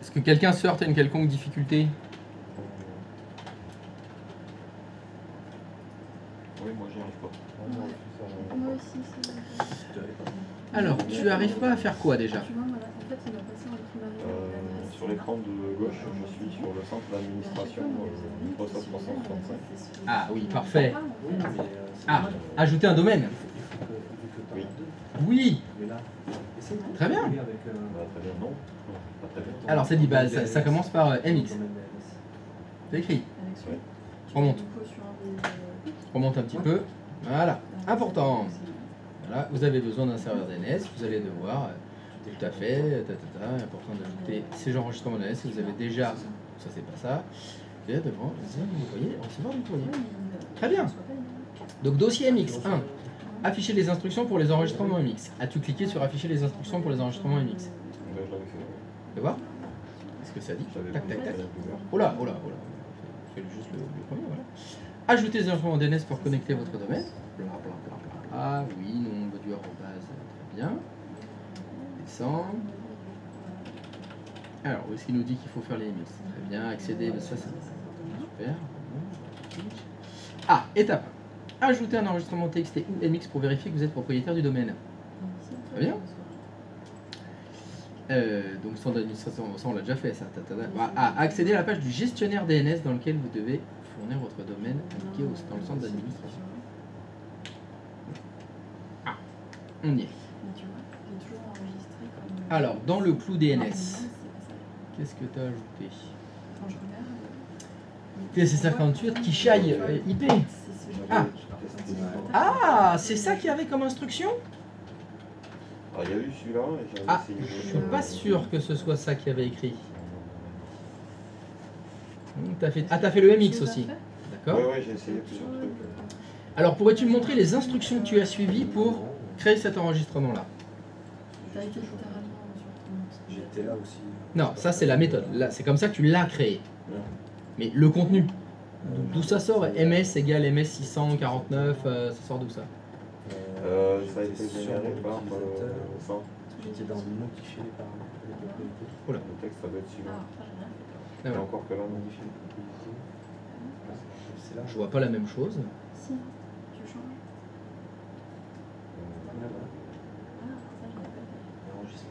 Est-ce que quelqu'un se heurte à une quelconque difficulté? Oui, moi j'y arrive pas. Moi aussi, c'est bon. Alors, tu arrives pas à faire quoi déjà? Tu vois, voilà, en fait, il va passer en primaire. Sur l'écran de gauche, je suis sur le centre d'administration Microsoft 365. Ah oui, parfait. Ah, ajouter un domaine. Oui. Oui, très bien. Très bien, non. Pas très bien. Alors c'est dit, bah, ça commence par MX. C'est écrit. Ouais. Remonte. Remonte un petit peu. Voilà, important. Voilà, vous avez besoin d'un serveur DNS, vous allez devoir, tout à fait, important d'ajouter ces enregistrements DNS si vous avez déjà, ça c'est pas ça, et devant, vous voyez, recevoir du courrier. Très bien. Donc dossier MX, 1. Afficher les instructions pour les enregistrements MX. As-tu cliqué sur afficher les instructions pour les enregistrements MX? Ouais, je l'avais fait. Tu voir? Qu'est-ce que ça dit? J'avais Tac, tac, tac. plusieurs. Oh là, oh là, oh là. C'est juste le premier, voilà. Ajouter les enregistrements DNS pour connecter votre domaine. Bla bla bla bla. Ah oui, nombre du arrobase, très bien. Descend. Alors, où est-ce qu'il nous dit qu'il faut faire les MX? Très bien, accéder, ça c'est super. Ah, étape 1. Ajouter un enregistrement TXT ou MX pour vérifier que vous êtes propriétaire du domaine. Très bien. Donc sans d'administration, ça on l'a déjà fait ça. Ah, accéder à la page du gestionnaire DNS dans lequel vous devez fournir votre domaine indiqué dans le centre d'administration. Ah, on y est. Alors, dans le clou DNS, qu'est-ce que tu as ajouté? TSS58 qui chaille IP. Ah, ah c'est ça qu'il y avait comme instruction? Ah, il y a eu celui-là et j'avais Ah, essayé. je suis pas sûr que ce soit ça qu'il y avait écrit. T'as fait le MX aussi. D'accord. Ouais, j'ai essayé plusieurs trucs. Alors, pourrais-tu me montrer les instructions que tu as suivies pour créer cet enregistrement-là? J'étais là aussi. Non, ça c'est la méthode. Là, c'est comme ça que tu l'as créé. Mais le contenu, d'où ça sort? MS égale MS 649, ça sort d'où ça? Ça a été généré par ça. J'étais dans modifier les paramètres. Oula. Le texte, ça doit être celui-là. Ah Et ouais. encore que là, modifié. C'est là. Je vois pas la même chose. Si, tu changes. Ah, ça, je l'avais pas fait. Enregistré.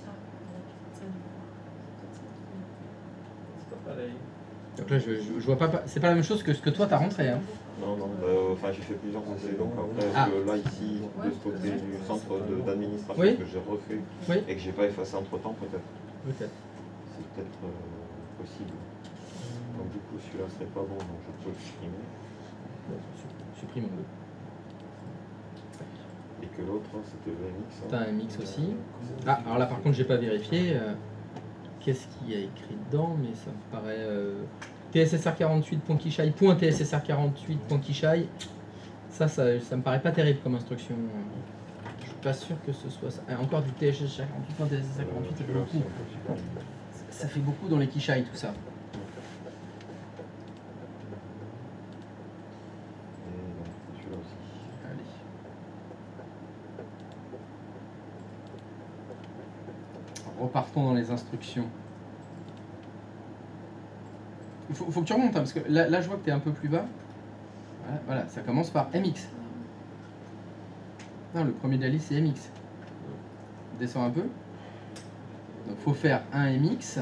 Ah, ça, C'est pas pareil. Donc là, je vois pas. C'est pas la même chose que ce que toi t'as rentré. Hein. Non, enfin j'ai fait plusieurs essais, donc après Ah. là ici, de ce côté du centre d'administration Oui. que j'ai refait Oui. et que j'ai pas effacé entre temps peut-être. Peut-être. C'est peut-être possible. Donc du coup celui-là serait pas bon, donc je peux le supprimer. Bon, supprimons-le. Et que l'autre c'était le MX. hein. T'as un MX aussi. Ah, alors là par contre j'ai pas vérifié. Qu'est-ce qu'il y a écrit dedans? Mais ça me paraît tsr48.kishai.tsr48.kishai. Ça me paraît pas terrible comme instruction. Je suis pas sûr que ce soit ça. Ah, encore du tsr48.tsr48, ça fait beaucoup. Ça fait beaucoup dans les kishai tout ça. Et donc celui-là aussi. Allez. Repartons dans les instructions. Il faut que tu remontes, hein, parce que là je vois que tu es un peu plus bas. Voilà, ça commence par MX. Non, le premier de la liste c'est MX. Descends un peu. Donc il faut faire un MX,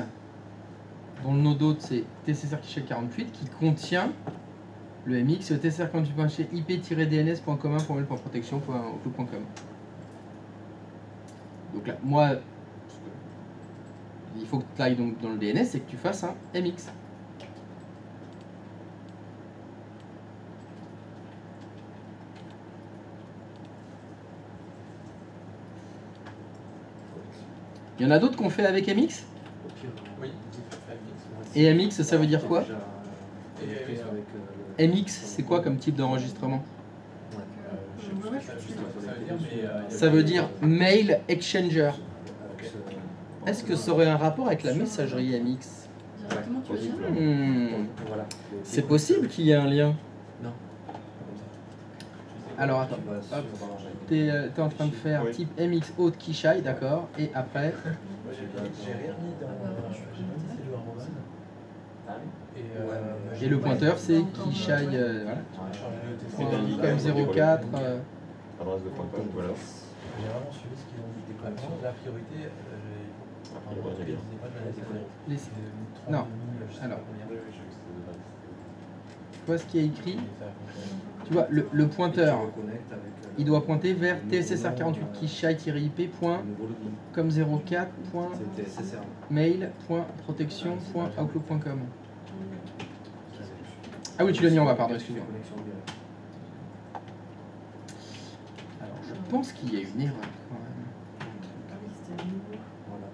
dont le nom d'autre c'est tsr48 qui contient le MX tsr48 ip-dns.commun.mail.protection.outlook.com. Donc là, moi, il faut que tu ailles donc dans le DNS et que tu fasses un MX. Il y en a d'autres qu'on fait avec MX? Oui, Et MX, ça veut dire quoi? Et MX, c'est quoi comme type d'enregistrement? je sais pas ce que ça veut dire, mais. Ça veut dire Mail Exchanger. Est-ce que ça aurait un rapport avec la messagerie MX? Directement, tu veux dire? Voilà. C'est possible qu'il y ait un lien. Non. Alors attends, Tu vas hop. sur- T'es en train de faire Oui. type MX haute Kishai, d'accord, et après, J'ai rien mis dans. J'ai même fait le arrobase. Et le pointeur, c'est Kishai. Voilà. Comme 04. Adresse de pointage, voilà. J'ai vraiment suivi ce qu'ils ont dit. La priorité, Non. Alors. Tu vois ce qui est écrit? Tu vois, le pointeur, il doit pointer vers TSSR48 Kishai-IP. Comme 04. Mail.protection.outlook.com. Ah oui, tu l'as mis en bas, pardon, excuse-moi. Alors, je pense qu'il y a une erreur quand même. Ah oui, c'était nouveau. Voilà.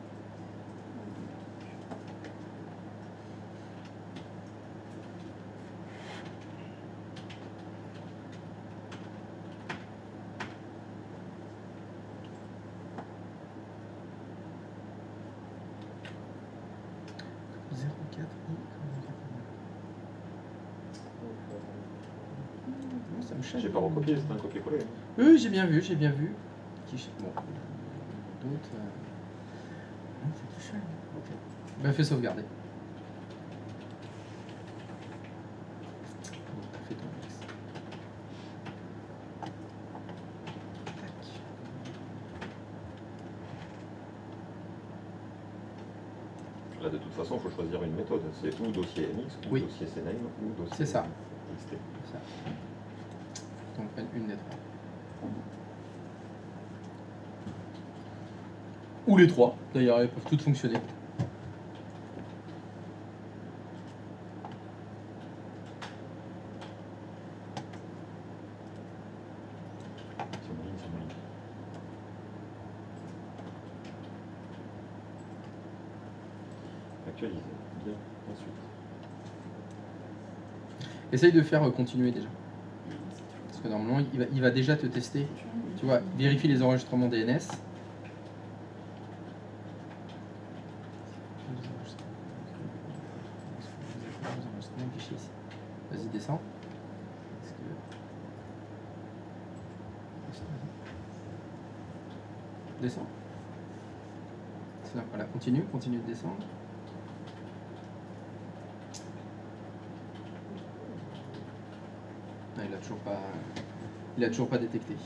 Ça me chatte. J'ai pas recopié, c'était un copier-coller. Oui, j'ai bien vu, j'ai bien vu. Bon, d'autres. Non, c'est Kishai. Ok. Ben, fais sauvegarder. Fais ton mix. Tac. Là, de toute façon, il faut choisir une méthode. C'est ou dossier MX, ou Oui. dossier CNAME, ou dossier C'est ça. XT. Ça. Donc, une des trois. Ou les trois, d'ailleurs, elles peuvent toutes fonctionner. C'est une ligne, c'est une ligne. Actualiser. Bien. Ensuite. Essaye de faire continuer déjà. Parce que normalement, il va déjà te tester. Tu vois, vérifie les enregistrements DNS. Vas-y, descends. Descends. Voilà, continue de descendre. Ah, il a toujours pas détecté.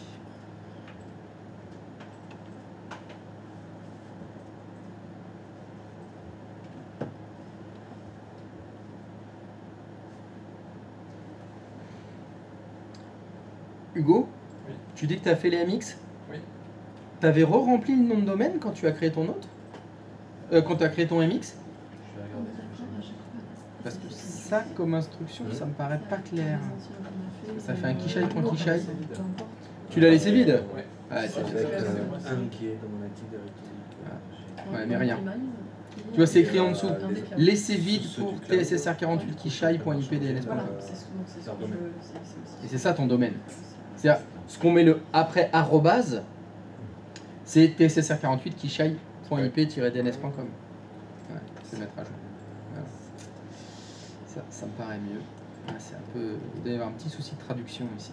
Hugo, oui. Tu dis que tu as fait les MX? Oui. Tu avais re-rempli le nom de domaine quand tu as créé ton autre quand tu as créé ton MX? Je vais regarder ce que j'ai mis. Parce que ça, comme instruction, ça me paraît pas clair. Ça fait un Kishai.Kishai. Tu l'as laissé vide? Ouais. Ah, c'est Un qui est dans mon Active Directory. Ouais, mais rien. Tu vois, c'est écrit en dessous. Laissez vide pour TSSR48 Kishai.ipdns.com. Voilà, c'est ce que je sais aussi. Et c'est ça ton domaine. C'est-à-dire, ce qu'on met le après arrobase, c'est TSSR48 Kishai.ip-dns.com. Ouais, c'est mettre à jour. Voilà. Ça me paraît mieux. Ouais, c'est un peu. Il doit y avoir un petit souci de traduction ici.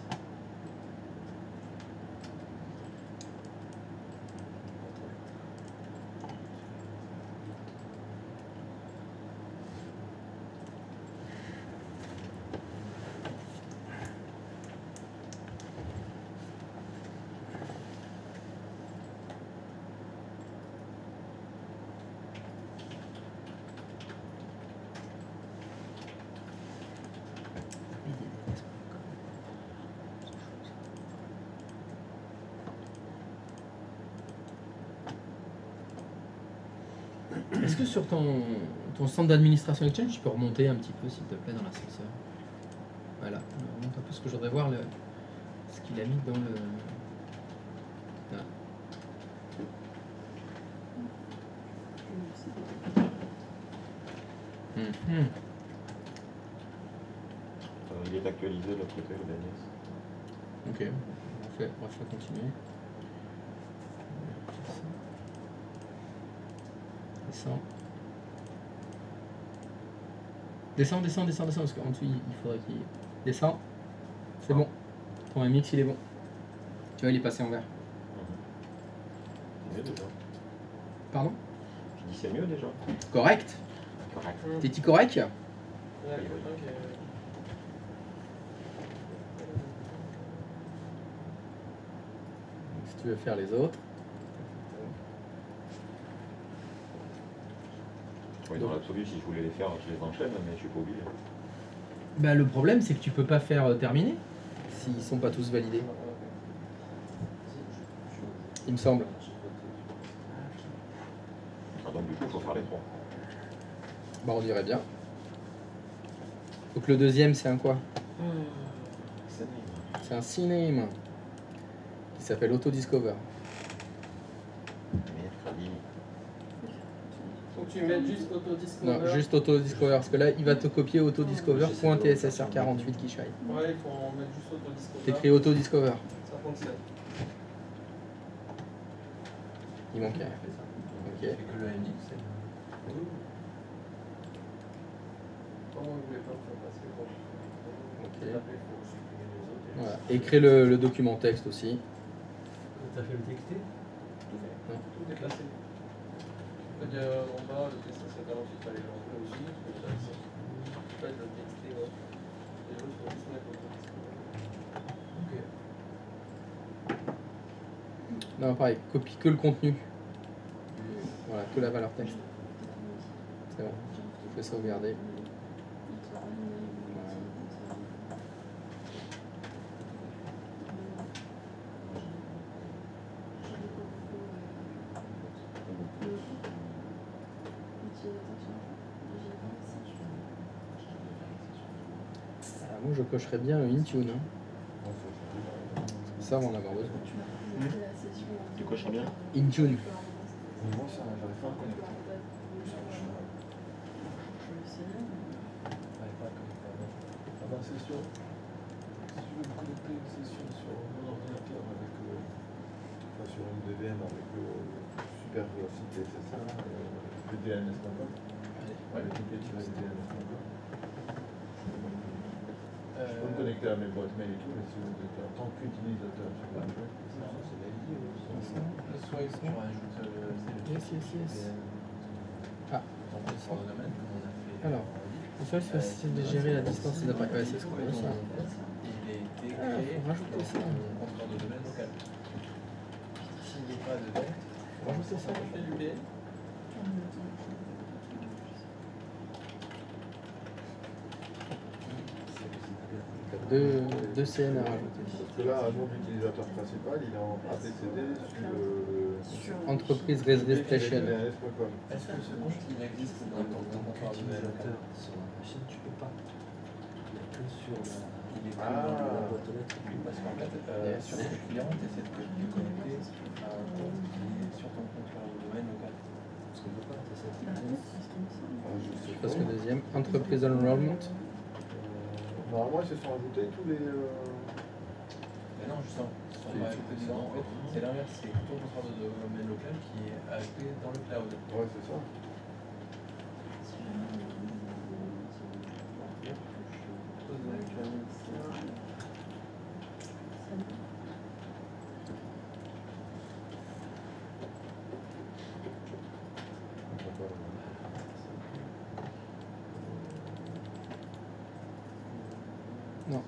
Est-ce que sur ton centre d'administration Exchange, tu peux remonter un petit peu, s'il te plaît, dans l'ascenseur? Voilà, on remonte un peu, parce que je voudrais voir ce qu'il a mis dans le... Là. Il est actualisé de l'autre côté, le DNS. Ok, on va faire continuer. Descends, parce qu'en dessous, il faudrait qu'il... Descends. C'est bon. Ton MX, il est bon. Tu vois, il est passé en vert. Il est déjà. Pardon? 10 c'est mieux déjà. Correct. Correct. T'es-tu correct? Ouais, ok. Si tu veux faire les autres. Oui, dans l'absolu, si je voulais les faire, je les enchaîne, mais je suis pas obligé. Bah le problème c'est que tu peux pas faire terminer s'ils sont pas tous validés. Il me semble. Ah, donc du coup, il faut faire les 3. Bah on dirait bien. Donc le deuxième c'est un quoi? C'est un C-name qui s'appelle Autodiscover. Mercredi. Donc tu mets juste Autodiscover. Non, juste Autodiscover parce que là il va te copier autodiscover.tssr48 qui shine. Ouais, il faut en mettre juste Autodiscover. T'écris Autodiscover. Ça fonctionne. Il manquait. Ok. C'est que le MX, c'est. Comment vous voulez pas me faire passer pour. Ok. Il faut supprimer les autres. Voilà. Et crée le document texte aussi. T'as fait le texté? Tout est classé. C'est-à-dire en bas, le texte c'est 48, il fallait l'enlever aussi. Parce que ça, c'est. En fait, le texte, ouais. Les autres, il faut juste mettre Autodiscover. Non, pareil, copie que le contenu. Voilà, que la valeur texte. C'est bon. Je vais sauvegarder. Voilà. Ah, moi je cocherais bien Intune. Hein. Ça, on va en avoir besoin. Du coup, je sens bien. Intune. Moi, ça, j'arrive pas à me connecter. Ah ben, c'est sûr. Si je veux me connecter une session sur mon ordinateur avec, enfin, sur une DVM avec super site SSA, VDNS.com, avec IP-DNS.com. Je peux me connecter à mes boîtes mail et tout, mais si vous êtes en tant qu'utilisateur sur la web, c'est validé. Soit ils sont rajoute Yes, yes, yes. Ah. Alors, ça c'est de gérer la distance des appareils. Ouais, c'est ce qu'on veut ça. Il a été Ah, créé faut rajouter ça. en corps de domaine local. S'il n'est pas dedans, Faut rajouter ça. on fait du B. Deux CN à rajouter. Parce que là, un nom d'utilisateur principal, il est en ABCD sur Entreprise Registration. VDNS.com. Est-ce que ce compte il existe dans ton compte Utilisateur sur la machine, tu peux pas. Il n'y a que sur la. Il est que Ah. dans la boîte aux lettres. Parce qu'en fait, sur tes clients, tu essaies de te connecter à un compte qui est sur ton compte de domaine local. Parce qu'on peut pas, t'as ça. Je passe le deuxième. Entreprise Enrollment. Normalement, ils se sont ajoutés tous les. Mais non, justement, en fait, c'est l'inverse, c'est ton contrat de domaine local qui est ajouté dans le cloud. Ouais, c'est ça. Non.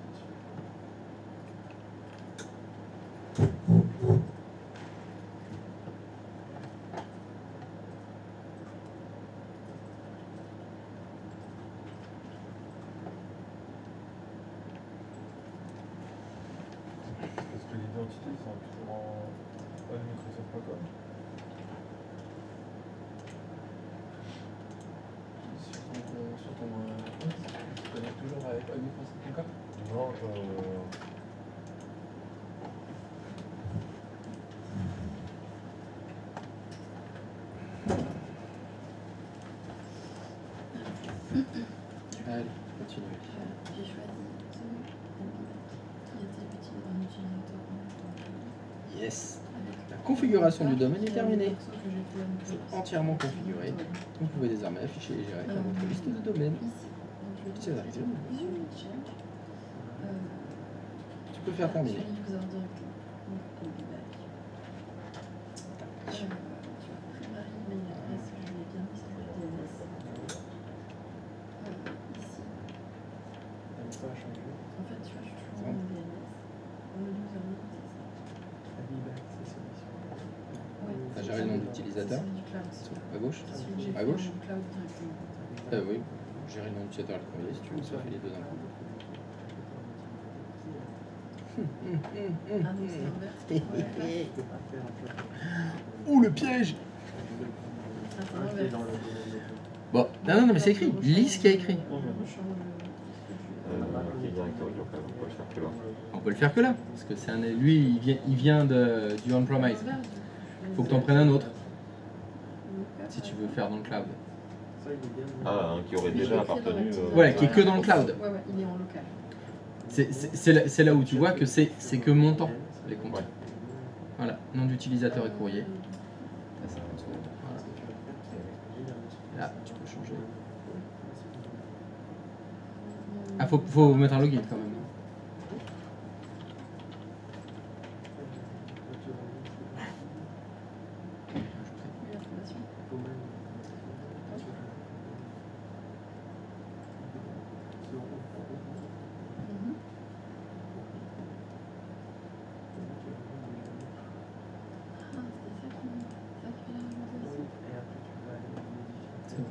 Parce que l'identité, c'est toujours en Microsoft.com. Sur ton compte, tu te connectes toujours avec Microsoft.com. Non, Allez, continue. J'ai choisi qui était utilisé par un utilisateur. Yes. La configuration du domaine est terminée. C'est C'est entièrement configuré. Vous pouvez désormais afficher et gérer dans votre liste de domaines. C'est arrivé. Tu peux faire terminer. gérer le nom d'utilisateur. À gauche. À gauche. Oui. Gérer le nom d'utilisateur et le courrier si tu veux, ça fait les deux d'un coup. Ah non, c'est l'inverse. Ouh, le piège! Ah, c'est l'inverse. Bon, non, mais c'est écrit. Lis ce qu'il y a écrit. Active Directory local, on peut le faire que là. On peut le faire que là, parce que c'est un, lui, il vient du on-premise. Faut que tu en prennes un autre, si tu veux faire dans le cloud. Ah, un qui aurait déjà appartenu. Voilà, qui est que dans le cloud. Ouais, il est en local. C'est là où tu vois que c'est que montant, les comptes. Ouais. Voilà, nom d'utilisateur et courrier. Voilà. Là, tu peux changer. Ah, faut mettre un login quand même. C'est bon.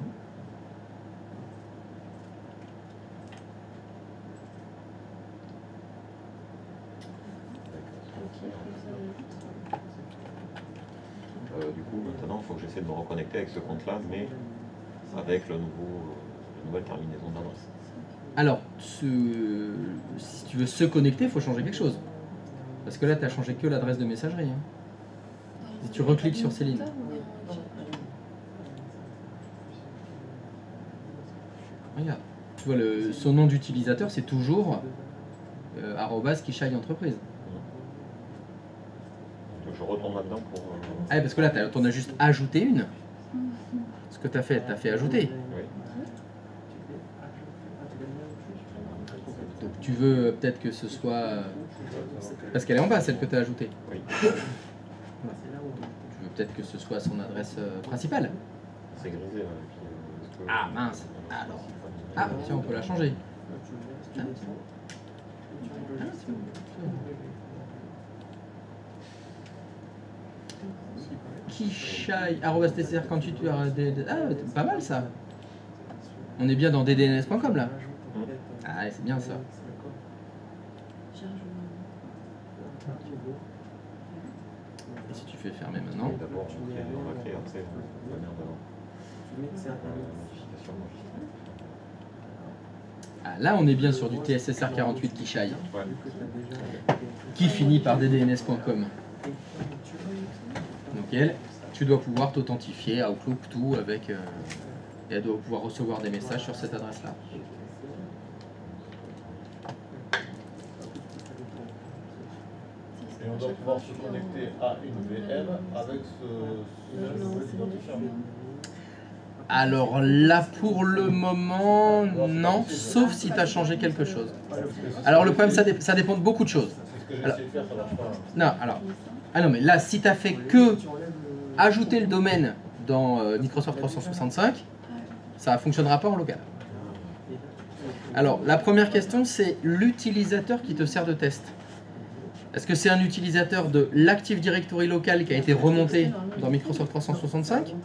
Du coup, maintenant, il faut que j'essaie de me reconnecter avec ce compte-là, mais avec la nouvelle terminaison d'adresse. Alors, si tu veux se connecter, il faut changer quelque chose. Parce que là, tu n'as changé que l'adresse de messagerie. Hein. Si tu recliques sur Céline. Regarde, tu vois, son nom d'utilisateur, c'est toujours @Kishaï entreprise. Donc je retourne là-dedans pour. Ah, parce que là, tu en as juste ajouté une. Ce que tu as fait ajouter. Oui. Donc tu veux peut-être que ce soit... parce qu'elle est en bas, celle que tu as ajoutée. Oui. Voilà. Tu veux peut-être que ce soit son adresse principale. C'est grisé. Ah mince, alors... Ah, tiens, on peut la changer. Ah, Kishaï, @tcr48, ah, pas mal ça. On est bien dans ddns.com là. Ah, c'est bien ça. Et si tu fais fermer maintenant. D'abord, on va créer après la merde avant. Notification. Ah, là, on est bien sur du TSSR48 Kishaï, Ouais. qui finit par ddns.com. Donc elle, tu dois pouvoir t'authentifier à Outlook, tout avec... et elle doit pouvoir recevoir des messages sur cette adresse-là. Et on doit pouvoir se connecter à une VM avec ce nouvel identifiant. Alors là, pour le moment, non, sauf si tu as changé quelque chose. Alors le problème, ça dépend de beaucoup de choses. C'est ce que j'ai essayé de faire, ça marche pas. Non, alors... Ah non, mais là, si tu as fait que ajouter le domaine dans Microsoft 365, ça ne fonctionnera pas en local. Alors, la première question, c'est l'utilisateur qui te sert de test. Est-ce que c'est un utilisateur de l'Active Directory local qui a été remonté dans Microsoft 365 ou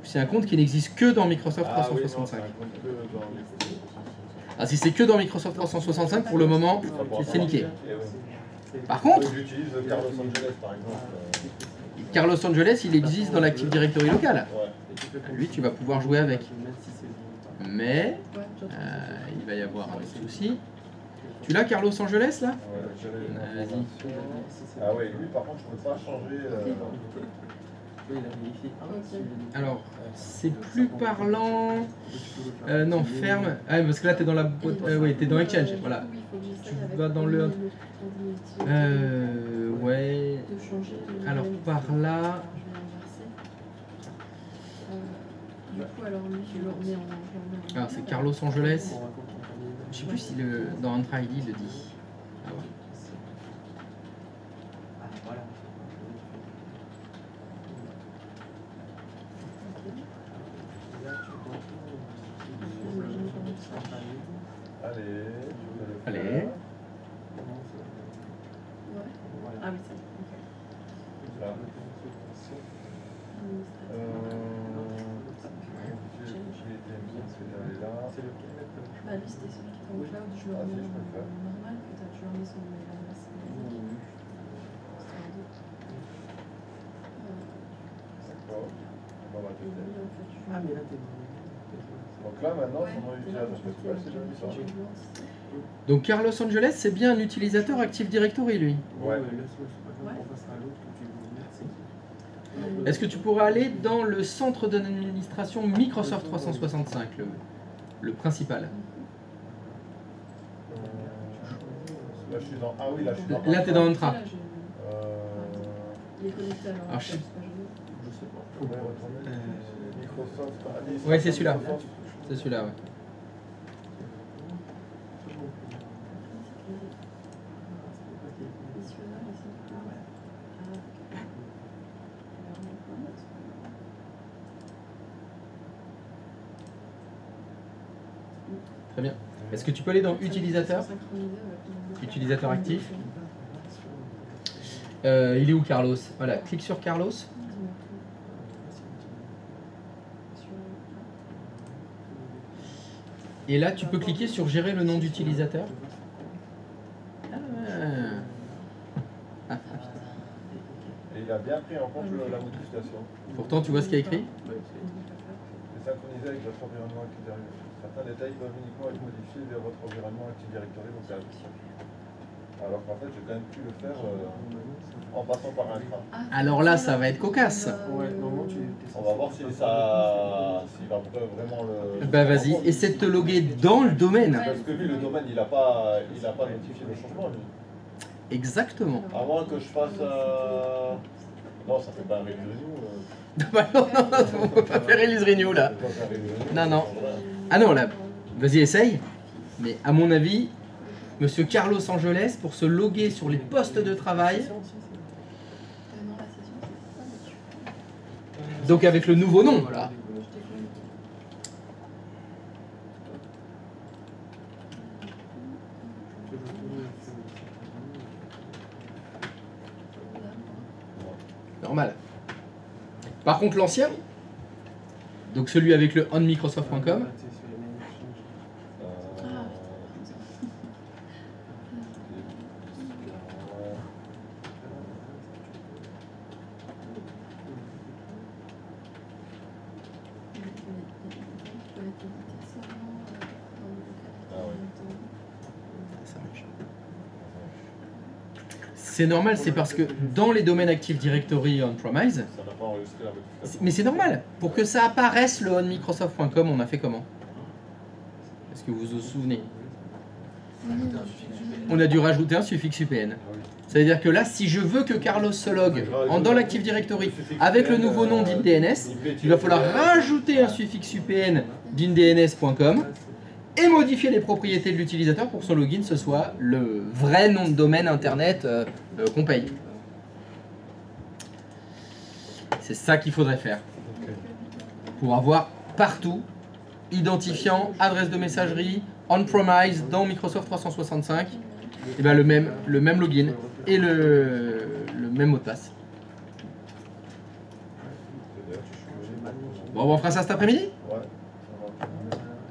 c'est un compte qui n'existe que dans Microsoft 365? Ah, si c'est que dans Microsoft 365, pour le moment, c'est niqué. Par contre, j'utilise Carlos Angeles par exemple. Carlos Angeles, il existe dans l'Active Directory local. Ouais. Lui, tu vas pouvoir jouer avec. Mais il va y avoir un souci. Tu l'as, Carlos Angeles, là? Ouais, Vas-y. ah ouais, lui par contre je peux pas changer. Alors, c'est plus parlant. Non, ferme. Ah, parce que là, t'es dans la boîte. Oui, t'es dans Exchange. Voilà. Tu vas dans le. Ouais. Alors, par là. Du coup, alors lui, je le remets en... Alors, c'est Carlos Angeles. Je sais plus si dans Entra ID il le dit. Ah ouais. Allez. Ouais. Ah oui, c'est bon. Là. Bah lui c'était celui qui est en cloud, je le remets en normal, peut-être je remets son adresse basique. D'accord. On va tester. Ah, mais là, t'es Donc là maintenant, son nom d'utilisateur principal, c'est déjà mis ça. Donc Carlos Angeles, c'est bien un utilisateur Active Directory, lui. Ouais. Est-ce que tu pourrais aller dans le centre d'administration Microsoft 365, le principal? Là, je suis dans. Ah oui, là, je suis dans. Là, t'es dans Entra. Il est connecté alors. Alors, je sais pas. Microsoft. Ouais, c'est celui-là. C'est celui-là, ouais. Très bien. Est-ce que tu peux aller dans utilisateur? Utilisateur actif. Il est où Carlos? Voilà, clique sur Carlos. Et là, tu peux cliquer sur gérer le nom d'utilisateur. Et il a bien pris en compte la modification. Pourtant, tu vois ce qu'il y a écrit? C'est synchronisé avec votre environnement Active Directory. Certains détails peuvent uniquement être modifiés via votre environnement Active Directory local. Alors qu'en fait, j'ai quand même pu le faire en passant par un train. Alors là, ça va être cocasse. On va voir si ça, s'il va vraiment le. Bah vas-y, essaie de te loguer dans le domaine. Parce que lui, le domaine, il a pas notifié le changement, lui. Exactement. À moins que je fasse. Non, ça fait pas un release renew. Bah non, on peut pas faire release renew là. Non, non. Ah non, là, vas-y, essaye. Mais à mon avis, Monsieur Carlos Angeles, pour se loguer sur les postes de travail, donc avec le nouveau nom, là. Normal. Par contre, l'ancien, donc celui avec le onmicrosoft.com, c'est normal, c'est parce que dans les domaines Active Directory on-premise, mais c'est normal, pour que ça apparaisse le onmicrosoft.com, on a fait comment? Est-ce que vous vous souvenez? On a dû rajouter un suffixe UPN. C'est-à-dire que là, si je veux que Carlos se log dans l'Active Directory avec le nouveau nom d'InDNS, il va falloir rajouter un suffixe UPN d'InDNS.com et modifier les propriétés de l'utilisateur pour que son login ce soit le vrai nom de domaine internet qu'on paye. C'est ça qu'il faudrait faire. Pour avoir partout, identifiant, adresse de messagerie, on-premise dans Microsoft 365, et ben le même login et le même mot de passe. Bon, on fera ça cet après-midi?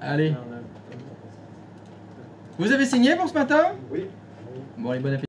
Allez. Vous avez signé pour ce matin? Oui. Bon, allez, bon appétit.